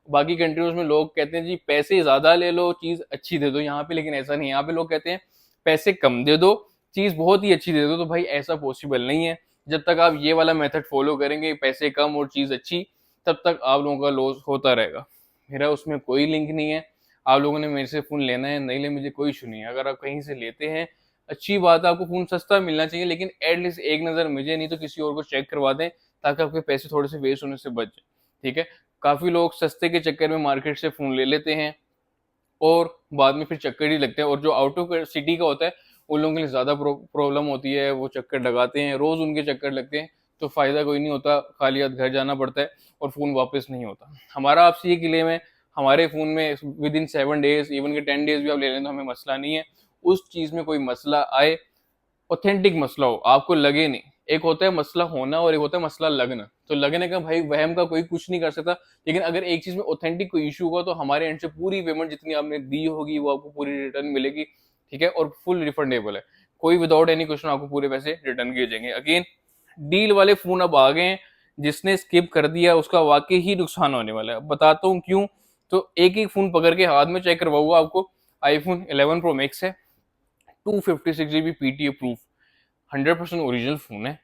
बाकी कंट्रीज में लोग कहते हैं जी पैसे ज्यादा ले लो चीज अच्छी दे दो। यहाँ पे लेकिन ऐसा नहीं है, यहाँ पे लोग कहते हैं पैसे कम दे दो चीज बहुत ही अच्छी दे दो। तो भाई ऐसा पॉसिबल नहीं है। जब तक आप ये वाला मेथड फॉलो करेंगे, पैसे कम और चीज अच्छी, तब तक आप लोगों का लॉस होता रहेगा। मेरा उसमें कोई लिंक नहीं है, आप लोगों ने मेरे से फोन लेना है नहीं ले, मुझे कोई इशू नहीं है। अगर आप कहीं से लेते हैं अच्छी बात है, आपको फोन सस्ता मिलना चाहिए, लेकिन एटलीस्ट एक नजर मुझे नहीं तो किसी और को चेक करवा दें, ताकि आपके पैसे थोड़े से वेस्ट होने से बच जाए, ठीक है। काफी लोग सस्ते के चक्कर में मार्केट से फोन ले लेते हैं और बाद में फिर चक्कर ही लगते हैं, और जो आउट ऑफ सिटी का होता है उन लोगों के लिए ज्यादा प्रॉब्लम होती है, वो चक्कर लगाते हैं, रोज उनके चक्कर लगते हैं, तो फायदा कोई नहीं होता, खाली हाथ घर जाना पड़ता है और फोन वापस नहीं होता। हमारा आपसे ये क्लेम है, हमारे फोन में विद इन 7 डेज, इवन के 10 डेज भी आप ले लें तो हमें मसला नहीं है। उस चीज में कोई मसला आए, ऑथेंटिक मसला हो, आपको लगे नहीं, एक होता है मसला होना और एक होता है मसला लगना। तो लगने का भाई वहम का कोई कुछ नहीं कर सकता, लेकिन अगर एक चीज में ऑथेंटिक कोई इशू होगा तो हमारे एंड से पूरी पेमेंट जितनी आपने दी होगी वो आपको पूरी रिटर्न मिलेगी, ठीक है, और फुल रिफंडेबल है, कोई विदाउट एनी क्वेश्चन आपको पूरे पैसे रिटर्न किए जाएंगे। अगेन डील वाले फोन अब आ गए हैं, जिसने स्किप कर दिया उसका वाकई ही नुकसान होने वाला है। बताता हूँ क्यों। तो एक एक फोन पकड़ के हाथ में चेक करवाऊंगा आपको। आईफोन 11 प्रो मैक्स है 256 GB PT approve, 100% original phone है,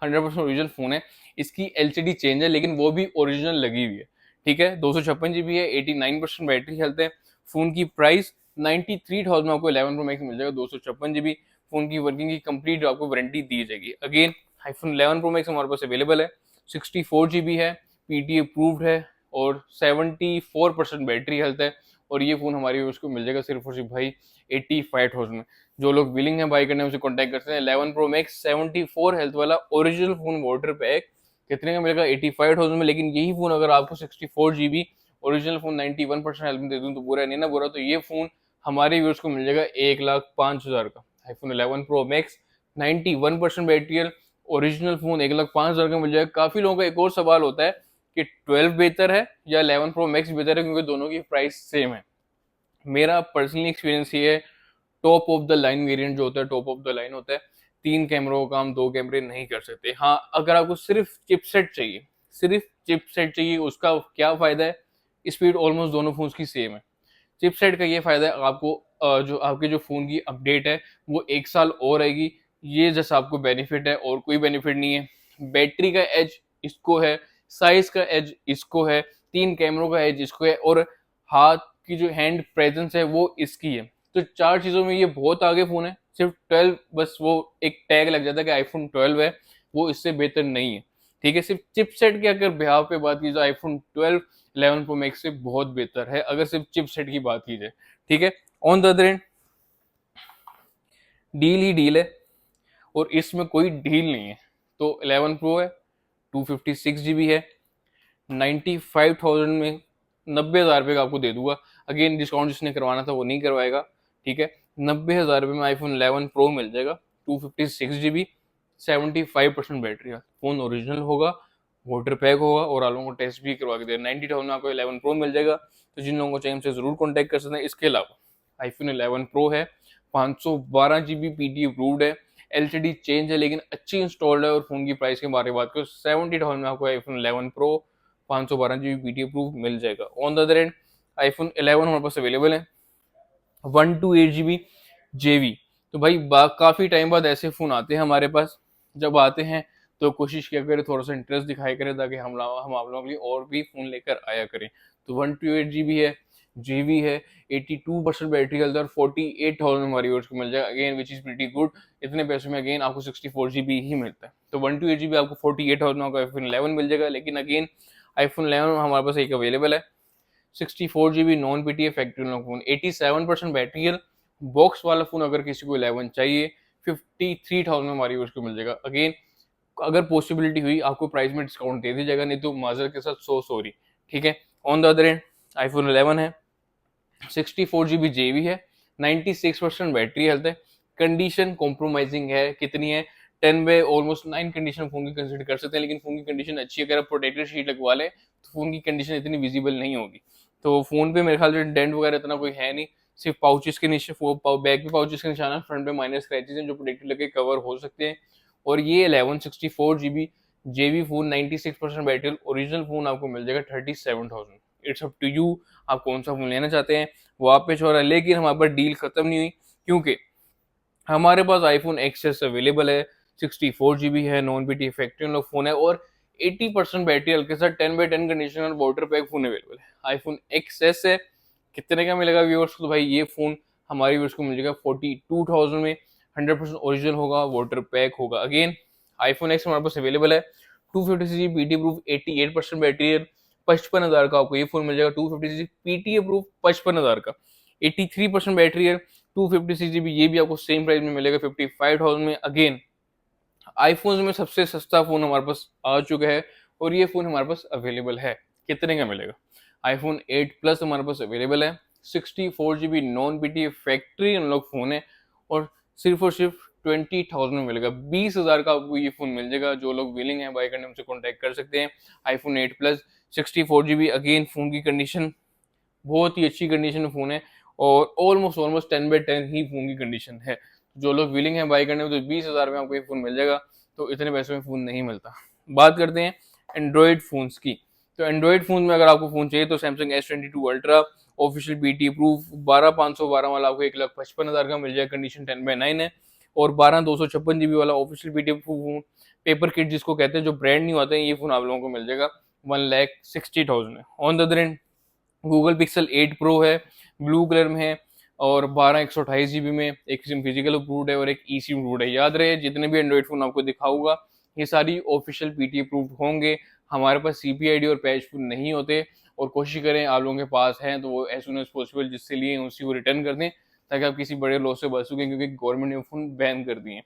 100% ओरिजिनल फोन है। इसकी एलसीडी चेंज है लेकिन वो भी ओरिजिनल लगी हुई है, ठीक है। 256 GB है, 89% बैटरी हेल्थ है। फोन की प्राइस 93,000 में आपको 11 प्रो मैक्स मिल जाएगा 256 GB। फोन की वर्किंग की कंप्लीट आपको वारंटी दी जाएगी। अगेन आईफोन 11 प्रो मैक्स हमारे पास अवेलेबल है, 64 GB है, पीटी अप्रूव्ड है और 74% बैटरी हेल्थ है। और ये फोन हमारी उसको मिल जाएगा सिर्फ और सिर्फ भाई 85,000 में। जो लोग विलिंग है बाई करने, उनसे कॉन्टैक्ट करते हैं। 11 प्रो मैक्स 74 हेल्थ वाला ओरिजिनल फोन वाटर पैक कितने का मिलेगा, 85,000 में। लेकिन यही फोन अगर आपको 64 GB ओरिजिनल फोन 91% हेल्थ में दे दूं तो बुरा नहीं ना बुरा, तो ये फोन हमारे व्यूअर्स को मिल जाएगा 1,05,000 का। IPhone 11 pro max 91% battery original phone 1,05,000 का मिल जाएगा। काफी लोगों का एक और सवाल होता है कि 12 बेहतर है या 11 प्रो मैक्स बेहतर है, क्योंकि दोनों की प्राइस सेम है। मेरा पर्सनली एक्सपीरियंस ये है, top of the line variant जो होता है, टॉप ऑफ द लाइन होता है, 3 कैमरों का काम 2 कैमरे नहीं कर सकते। हाँ, अगर आपको सिर्फ चिपसेट चाहिए, सिर्फ चिपसेट चाहिए, उसका क्या फायदा है, स्पीड ऑलमोस्ट दोनों फोन्स की सेम है। चिपसेट का ये फायदा है, आपको जो आपके जो फोन की अपडेट है वो 1 साल और आएगी, ये जैसा आपको बेनिफिट है, और कोई बेनिफिट नहीं है। बैटरी का एज इसको है, साइज का एज इसको है, 3 कैमरों का एज इसको है, और हाथ की जो हैंड प्रेजेंस है वो इसकी है। तो 4 चीजों में ये बहुत आगे फोन है। सिर्फ 12 बस वो एक टैग लग जाता है कि आईफोन 12 है, वो इससे बेहतर नहीं है। ठीक है, सिर्फ चिपसेट के अगर बिहाव पे बात की जाए, आईफोन 12 11 प्रो मैक्स से बहुत बेहतर है, अगर सिर्फ चिपसेट की बात की जाए। ठीक है, on the other and deal he deal है, और इसमें कोई डील नहीं है। तो 11 प्रो है, 256 GB है, 95,000 में, 90,000 रुपये का आपको दे दूंगा। अगेन डिस्काउंट जिसने करवाना था वो नहीं करवाएगा। ठीक है, 90,000 रुपये में आईफोन 11 प्रो मिल जाएगा, 256 GB, 75% बैटरी का फोन, ओरिजिनल होगा, वाटर पैक होगा, और आप लोगों को टेस्ट भी करवा के दे। 90,000 में आपको 11 प्रो मिल जाएगा। तो जिन लोगों को चाहिए हमसे जरूर कॉन्टेक्ट कर सकते हैं। इसके अलावा आईफोन 11 प्रो है, 512 GB पीटी अप्रूव्ड है, एलसीडी चेंज है लेकिन अच्छी इंस्टॉल्ड है, और फोन की प्राइस के बारे में बात करो 70,000 में आपको iPhone 11 pro 512 GB PT approve मिल जाएगा। On the other end iPhone 11 हमारे पास अवेलेबल है 128 GB जेवी। तो भाई काफी टाइम बाद ऐसे फोन आते हैं हमारे पास। जब आते हैं तो कोशिश किया करें, थोड़ा सा इंटरेस्ट दिखाया करें, ताकि हम आप लोगों के लिए और भी फोन लेकर आया करें। तो 128 GB है, जीबी है, 82% बैटरी हेल्थ, और 48,000 हमारी यूज को मिल जाएगा, again which is pretty good. इतने पैसे में अगेन आपको 64 GB ही मिलता है। तो 128 GB आपको 48,000 का आईफोन 11 मिल जाएगा। लेकिन अगेन आईफोन 11 हमारे पास एक अवेलेबल है, 64 GB non PTA factory phone, 87% battery health, box वाला फोन अगर किसी को 11 चाहिए 53,000 में हमारी यूज को मिल जाएगा। अगेन अगर पॉसिबिलिटी हुई आपको प्राइस में डिस्काउंट दे दी जाएगा, नहीं तो माजर के साथ सॉरी। ठीक है, on the other end iPhone 11 है, 64 GB जेबी है, 96% बैटरी हेल्थ है, कंडीशन कॉम्प्रोमाइजिंग है, कितनी है 10 बाय ऑलमोस्ट 9 कंडीशन फोन की कंसिडर कर सकते हैं। लेकिन फोन की कंडीशन अच्छी है, अगर आप प्रोटेक्टर शीट लगवा लें तो फोन की कंडीशन इतनी विजिबल नहीं होगी। तो फोन पे मेरे ख्याल से डेंट वगैरह इतना कोई है नहीं, सिर्फ पाउचेस के नीचे बैक पे पाउचेस के निशान है, फ्रंट पे माइनर स्क्रैचेस हैं जो प्रोटेक्टर लगे कवर हो सकते हैं। और ये 11 64 GB जेबी फोन, 96% बैटरी, ओरिजिनल फोन आपको मिल जाएगा 37,000। इट्स अप टू यू, आप कौन सा फोन लेना चाहते हैं वो आप पे छोड़ रहा है। लेकिन हमारे पास डील खत्म नहीं हुई, क्योंकि हमारे पास आईफोन एक्सएस अवेलेबल है, 64 GB है, नॉन बीटी फैक्ट्री फोन है, और 80% बैटरी हल्के साथ 10x10 कंडीशन और वाटर पैक फोन अवेलेबल है। आईफोन एक्सएस है, कितने का मिलेगा व्यूअर्स को? तो भाई ये फोन हमारे व्यूअर्स को मिल जाएगा 42,000 में, 100% ओरिजिनल होगा, वाटर पैक होगा। अगेन आईफोन एक्स हमारे पास अवेलेबल है, 256 पीटी प्रूफ, 88% बैटरी है, 55,000 का आपको ये फोन मिल जाएगा। 256 पीटी प्रूफ 55,000 का, 83% बैटरी है, 256 GB, ये भी आपको सेम प्राइस में मिलेगा 55,000 में। अगेन आईफोन में सबसे सस्ता फोन हमारे पास आ चुका है, और ये फोन हमारे पास अवेलेबल है। कितने का मिलेगा? आईफोन 8 प्लस हमारे पास अवेलेबल है, 64 GB non PT factory unlock phone है, और सिर्फ 20,000 में मिलेगा। 20,000 का आपको ये फोन मिल जाएगा। जो लोग विलिंग है बाय करने हमसे कॉन्टैक्ट कर सकते हैं। IPhone 8 plus 64 GB, again phone की कंडीशन बहुत ही अच्छी कंडीशन में फोन है, और ऑलमोस्ट 10x10 ही फोन की कंडीशन है। जो लोग विलिंग है बाय करने में, तो 20,000 में आपको ये फोन मिल जाएगा। तो इतने पैसों में फोन नहीं मिलता। बात करते हैं एंड्रॉयड फोन्स की। तो एंड्रॉयड फोन में अगर आपको फोन चाहिए तो Samsung S22 ultra official BT proof 12,512 वाला आपको 1,55,000 का मिल जाएगा, कंडीशन 10x9 है। और 12,256 GB वाला official BT proof paper kit जिसको कहते हैं, जो ब्रांड न्यू आते हैं, ये फोन आप लोगों को मिल जाएगा 1,60,000 में। On the other and Google pixel 8 pro है, ब्लू कलर में है, और 12 128 GB में, एक सिम फिजिकल अप्रूव्ड है और एक ई सिम अप्रूव्ड है। याद रहे जितने भी एंड्रॉइड फोन आपको दिखाऊंगा ये सारी ऑफिशियल पीटी अप्रूव्ड होंगे। हमारे पास CPID और पैच फोन नहीं होते, और कोशिश करें आप लोगों के पास हैं तो वो एज सुन एज पॉसिबल जिससे लिए उसी को रिटर्न कर दें, ताकि आप किसी बड़े लॉस से बच सकें, क्योंकि गवर्नमेंट ने फोन बैन कर दिए हैं।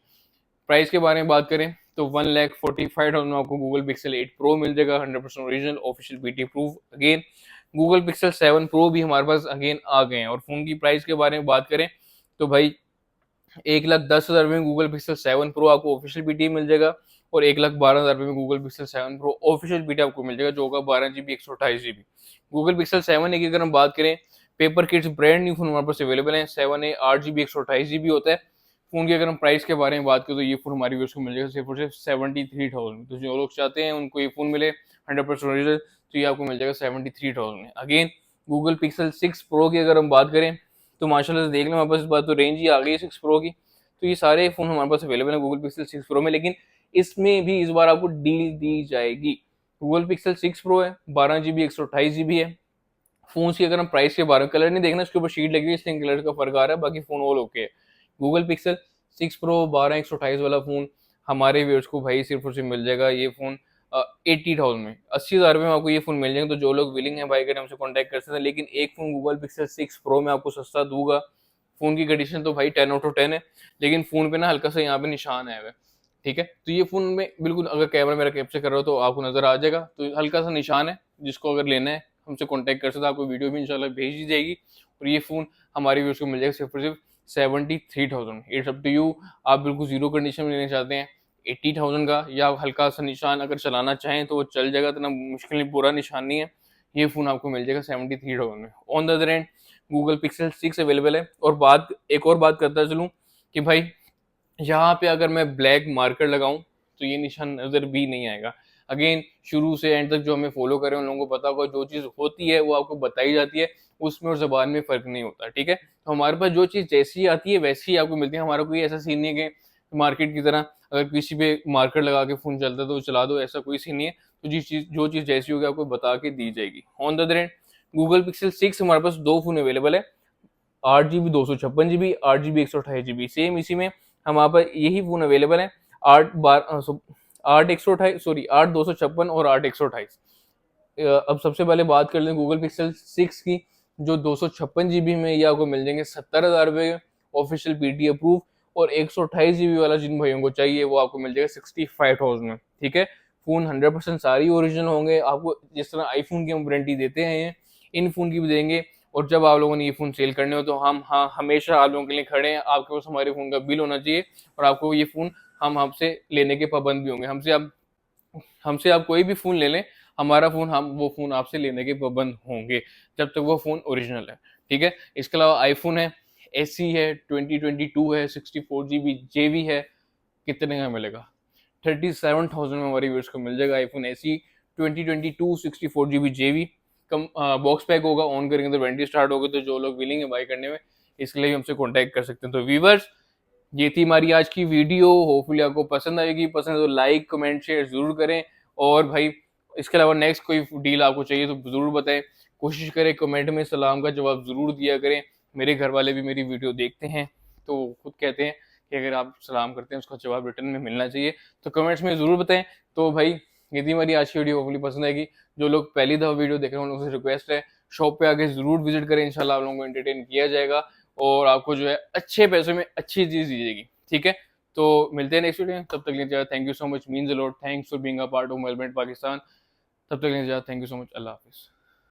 प्राइस के बारे में बात करें तो 1,45,000 में आपको गूगल पिक्सल 8 प्रो मिल जाएगा, 100% original official PT proof. Again Google pixel 7 pro भी हमारे पास अगेन आ गए हैं। और फोन की प्राइस के बारे में बात करें तो भाई 1,10,000 में गूगल पिक्सल 7 प्रो आपको ऑफिशियल पीटी मिल जाएगा, और 1,12,000 में Google pixel 7 pro official PT आपको मिल जाएगा, जो होगा 12 GB 128 GB। Google pixel 7A की अगर हम बात करें, paper kits brand new phone हमारे पास अवेलेबल है। 7A 8 GB 128 GB होता है। फोन की अगर हम प्राइस के बारे में बात करें तो ये फोन हमारी व्यूअर्स को मिल जाएगा सिर्फ और सिर्फ 73,000 में। तो जो लोग चाहते हैं उनको ये फोन मिले 100% ओरिजिनल, तो ये आपको मिल जाएगा 73,000 में। अगेन गूगल पिक्सल 6 प्रो की अगर हम बात करें तो माशाल्लाह से देख लें हमारे पास इस बार तो रेंज ही आ गई है 6 प्रो की। तो ये सारे फ़ोन हमारे पास अवेलेबल है गूगल पिक्सल 6 प्रो में, लेकिन इसमें भी इस बार आपको डील दी जाएगी। गूगल पिक्सल 6 प्रो है, 12 GB 128 GB है। फ़ोन की अगर हम प्राइस के बारे में, कलर नहीं देखना, उसके ऊपर शीट लगी हुई है इसलिए कलर का फ़र्क आ रहा है, बाकी फ़ोन ऑल ओके है। गूगल पिक्सल 6 प्रो 12 128 वाला फ़ोन हमारे व्यूअर्स को भाई सिर्फ और सिर्फ मिल जाएगा ये फ़ोन 80,000 में, 80,000 में आपको ये फ़ोन मिल जाएंगे। तो जो लोग विलिंग है भाई करें हमसे कॉन्टैक्ट कर सकते हैं। लेकिन एक फ़ोन गूगल पिक्सल 6 प्रो में आपको सस्ता दूंगा। फ़ोन की कंडीशन तो भाई 10/10 है, लेकिन फ़ोन पे ना हल्का सा यहाँ पे निशान आया हुआ है, ठीक है। तो ये फ़ोन में बिल्कुल, अगर कैमरा मेरा कैप्चर कर रहा हो तो आपको नज़र आ जाएगा, तो हल्का सा निशान है। जिसको अगर लेना है हमसे कॉन्टैक्ट कर सकते हैं, आपको वीडियो भी इंशाल्लाह भेज दी जाएगी। और ये फ़ोन हमारे व्यूअर्स को मिल जाएगा सिर्फ और सिर्फ 73,000। इट्स अप टू यू, आप बिल्कुल जीरो कंडीशन में लेना चाहते हैं 80,000 का, या हल्का सा निशान अगर चलाना चाहें तो वो चल जाएगा, इतना मुश्किल नहीं, पूरा निशान नहीं है। ये फ़ोन आपको मिल जाएगा 73,000 में। On the other and Google pixel 6 available है। और बात, एक और बात करता चलूँ कि भाई यहाँ पे अगर मैं ब्लैक मार्कर लगाऊं तो ये निशान नजर भी नहीं आएगा। अगेन, शुरू से एंड तक जो हमें फॉलो करें उन लोगों को पता होगा, जो चीज़ होती है वो आपको बताई जाती है, उसमें और जबान में फ़र्क नहीं होता, ठीक है। तो हमारे पास जो चीज़ जैसी आती है वैसी ही आपको मिलती है। हमारा कोई ऐसा सीन नहीं है कि मार्केट की तरह अगर किसी पे मार्कर लगा के फ़ोन चलता है तो चला दो, ऐसा कोई सीन नहीं है। तो जो चीज़ जैसी होगी आपको बता के दी जाएगी। On the other hand Google pixel 6 हमारे पास दो फ़ोन अवेलेबल है, 8 GB 256 GB, 8 GB 128 GB। Same इसी में हमारे पास यही फ़ोन अवेलेबल है, 8 256 और 8 128। अब सबसे पहले बात कर लें गूगल पिक्सल 6 की, जो 256 GB में ये आपको मिल जाएंगे 70,000 रुपये ऑफिशियल पीटी अप्रूव। और 128 GB वाला जिन भाइयों को चाहिए वो आपको मिल जाएगा 65,000 में, ठीक है। फ़ोन 100% सारी ओरिजिनल होंगे, आपको जिस तरह आईफोन की हम वारंटी देते हैं इन फ़ोन की भी देंगे। और जब आप लोगों ने ये फ़ोन सेल करने हो तो हम हाँ हमेशा आप लोगों के लिए खड़े हैं। आपके पास हमारे फ़ोन का बिल होना चाहिए और आपको ये फ़ोन हम आपसे लेने के पाबंद भी होंगे। हमसे आप कोई भी फ़ोन ले लें, हमारा फ़ोन, हम वो फ़ोन आपसे लेने के पाबंद होंगे जब तक वो फ़ोन ओरिजिनल है, ठीक है। इसके अलावा आईफ़ोन है, एसई है, 2022 है, 64 GB जेवी है। कितने का मिलेगा? 37,000 में हमारी व्यूअर्स को मिल जाएगा आईफोन एसई 2022 64 GB जेवी। कम बॉक्स पैक होगा, ऑन करेंगे तो वारंटी स्टार्ट होगी। तो जो लोग विलिंग है बाई करने में, इसके लिए भी हमसे कॉन्टैक्ट कर सकते हैं। तो व्यूअर्स, ये थी हमारी आज की वीडियो। होपफुली आपको पसंद आएगी, पसंद है तो लाइक कमेंट शेयर जरूर करें। और भाई इसके अलावा नेक्स्ट कोई डील आपको चाहिए तो जरूर बताएं। कोशिश करें कमेंट में सलाम का जवाब जरूर दिया करें। मेरे घर वाले भी मेरी वीडियो देखते हैं तो खुद कहते हैं कि अगर आप सलाम करते हैं उसका जवाब रिटर्न में मिलना चाहिए, तो कमेंट्स में जरूर बताएं। तो भाई ये थी हमारी आज की वीडियो, होपफुली पसंद आएगी। जो लोग पहली दफा वीडियो देख रहे हैं उन लोगों से रिक्वेस्ट है, शॉप पे आके जरूर विजिट करें, इंशाल्लाह आप लोगों को एंटरटेन किया जाएगा और आपको जो है अच्छे पैसों में अच्छी चीज दी जाएगी, ठीक है। तो मिलते हैं नेक्स्ट वीडियो में, तब तक के लिए thank you so much, means a lot, thanks for being a part of Melbourne Pakistan. तब तक के लिए थैंक यू सो मच, अल्लाह हाफिज़।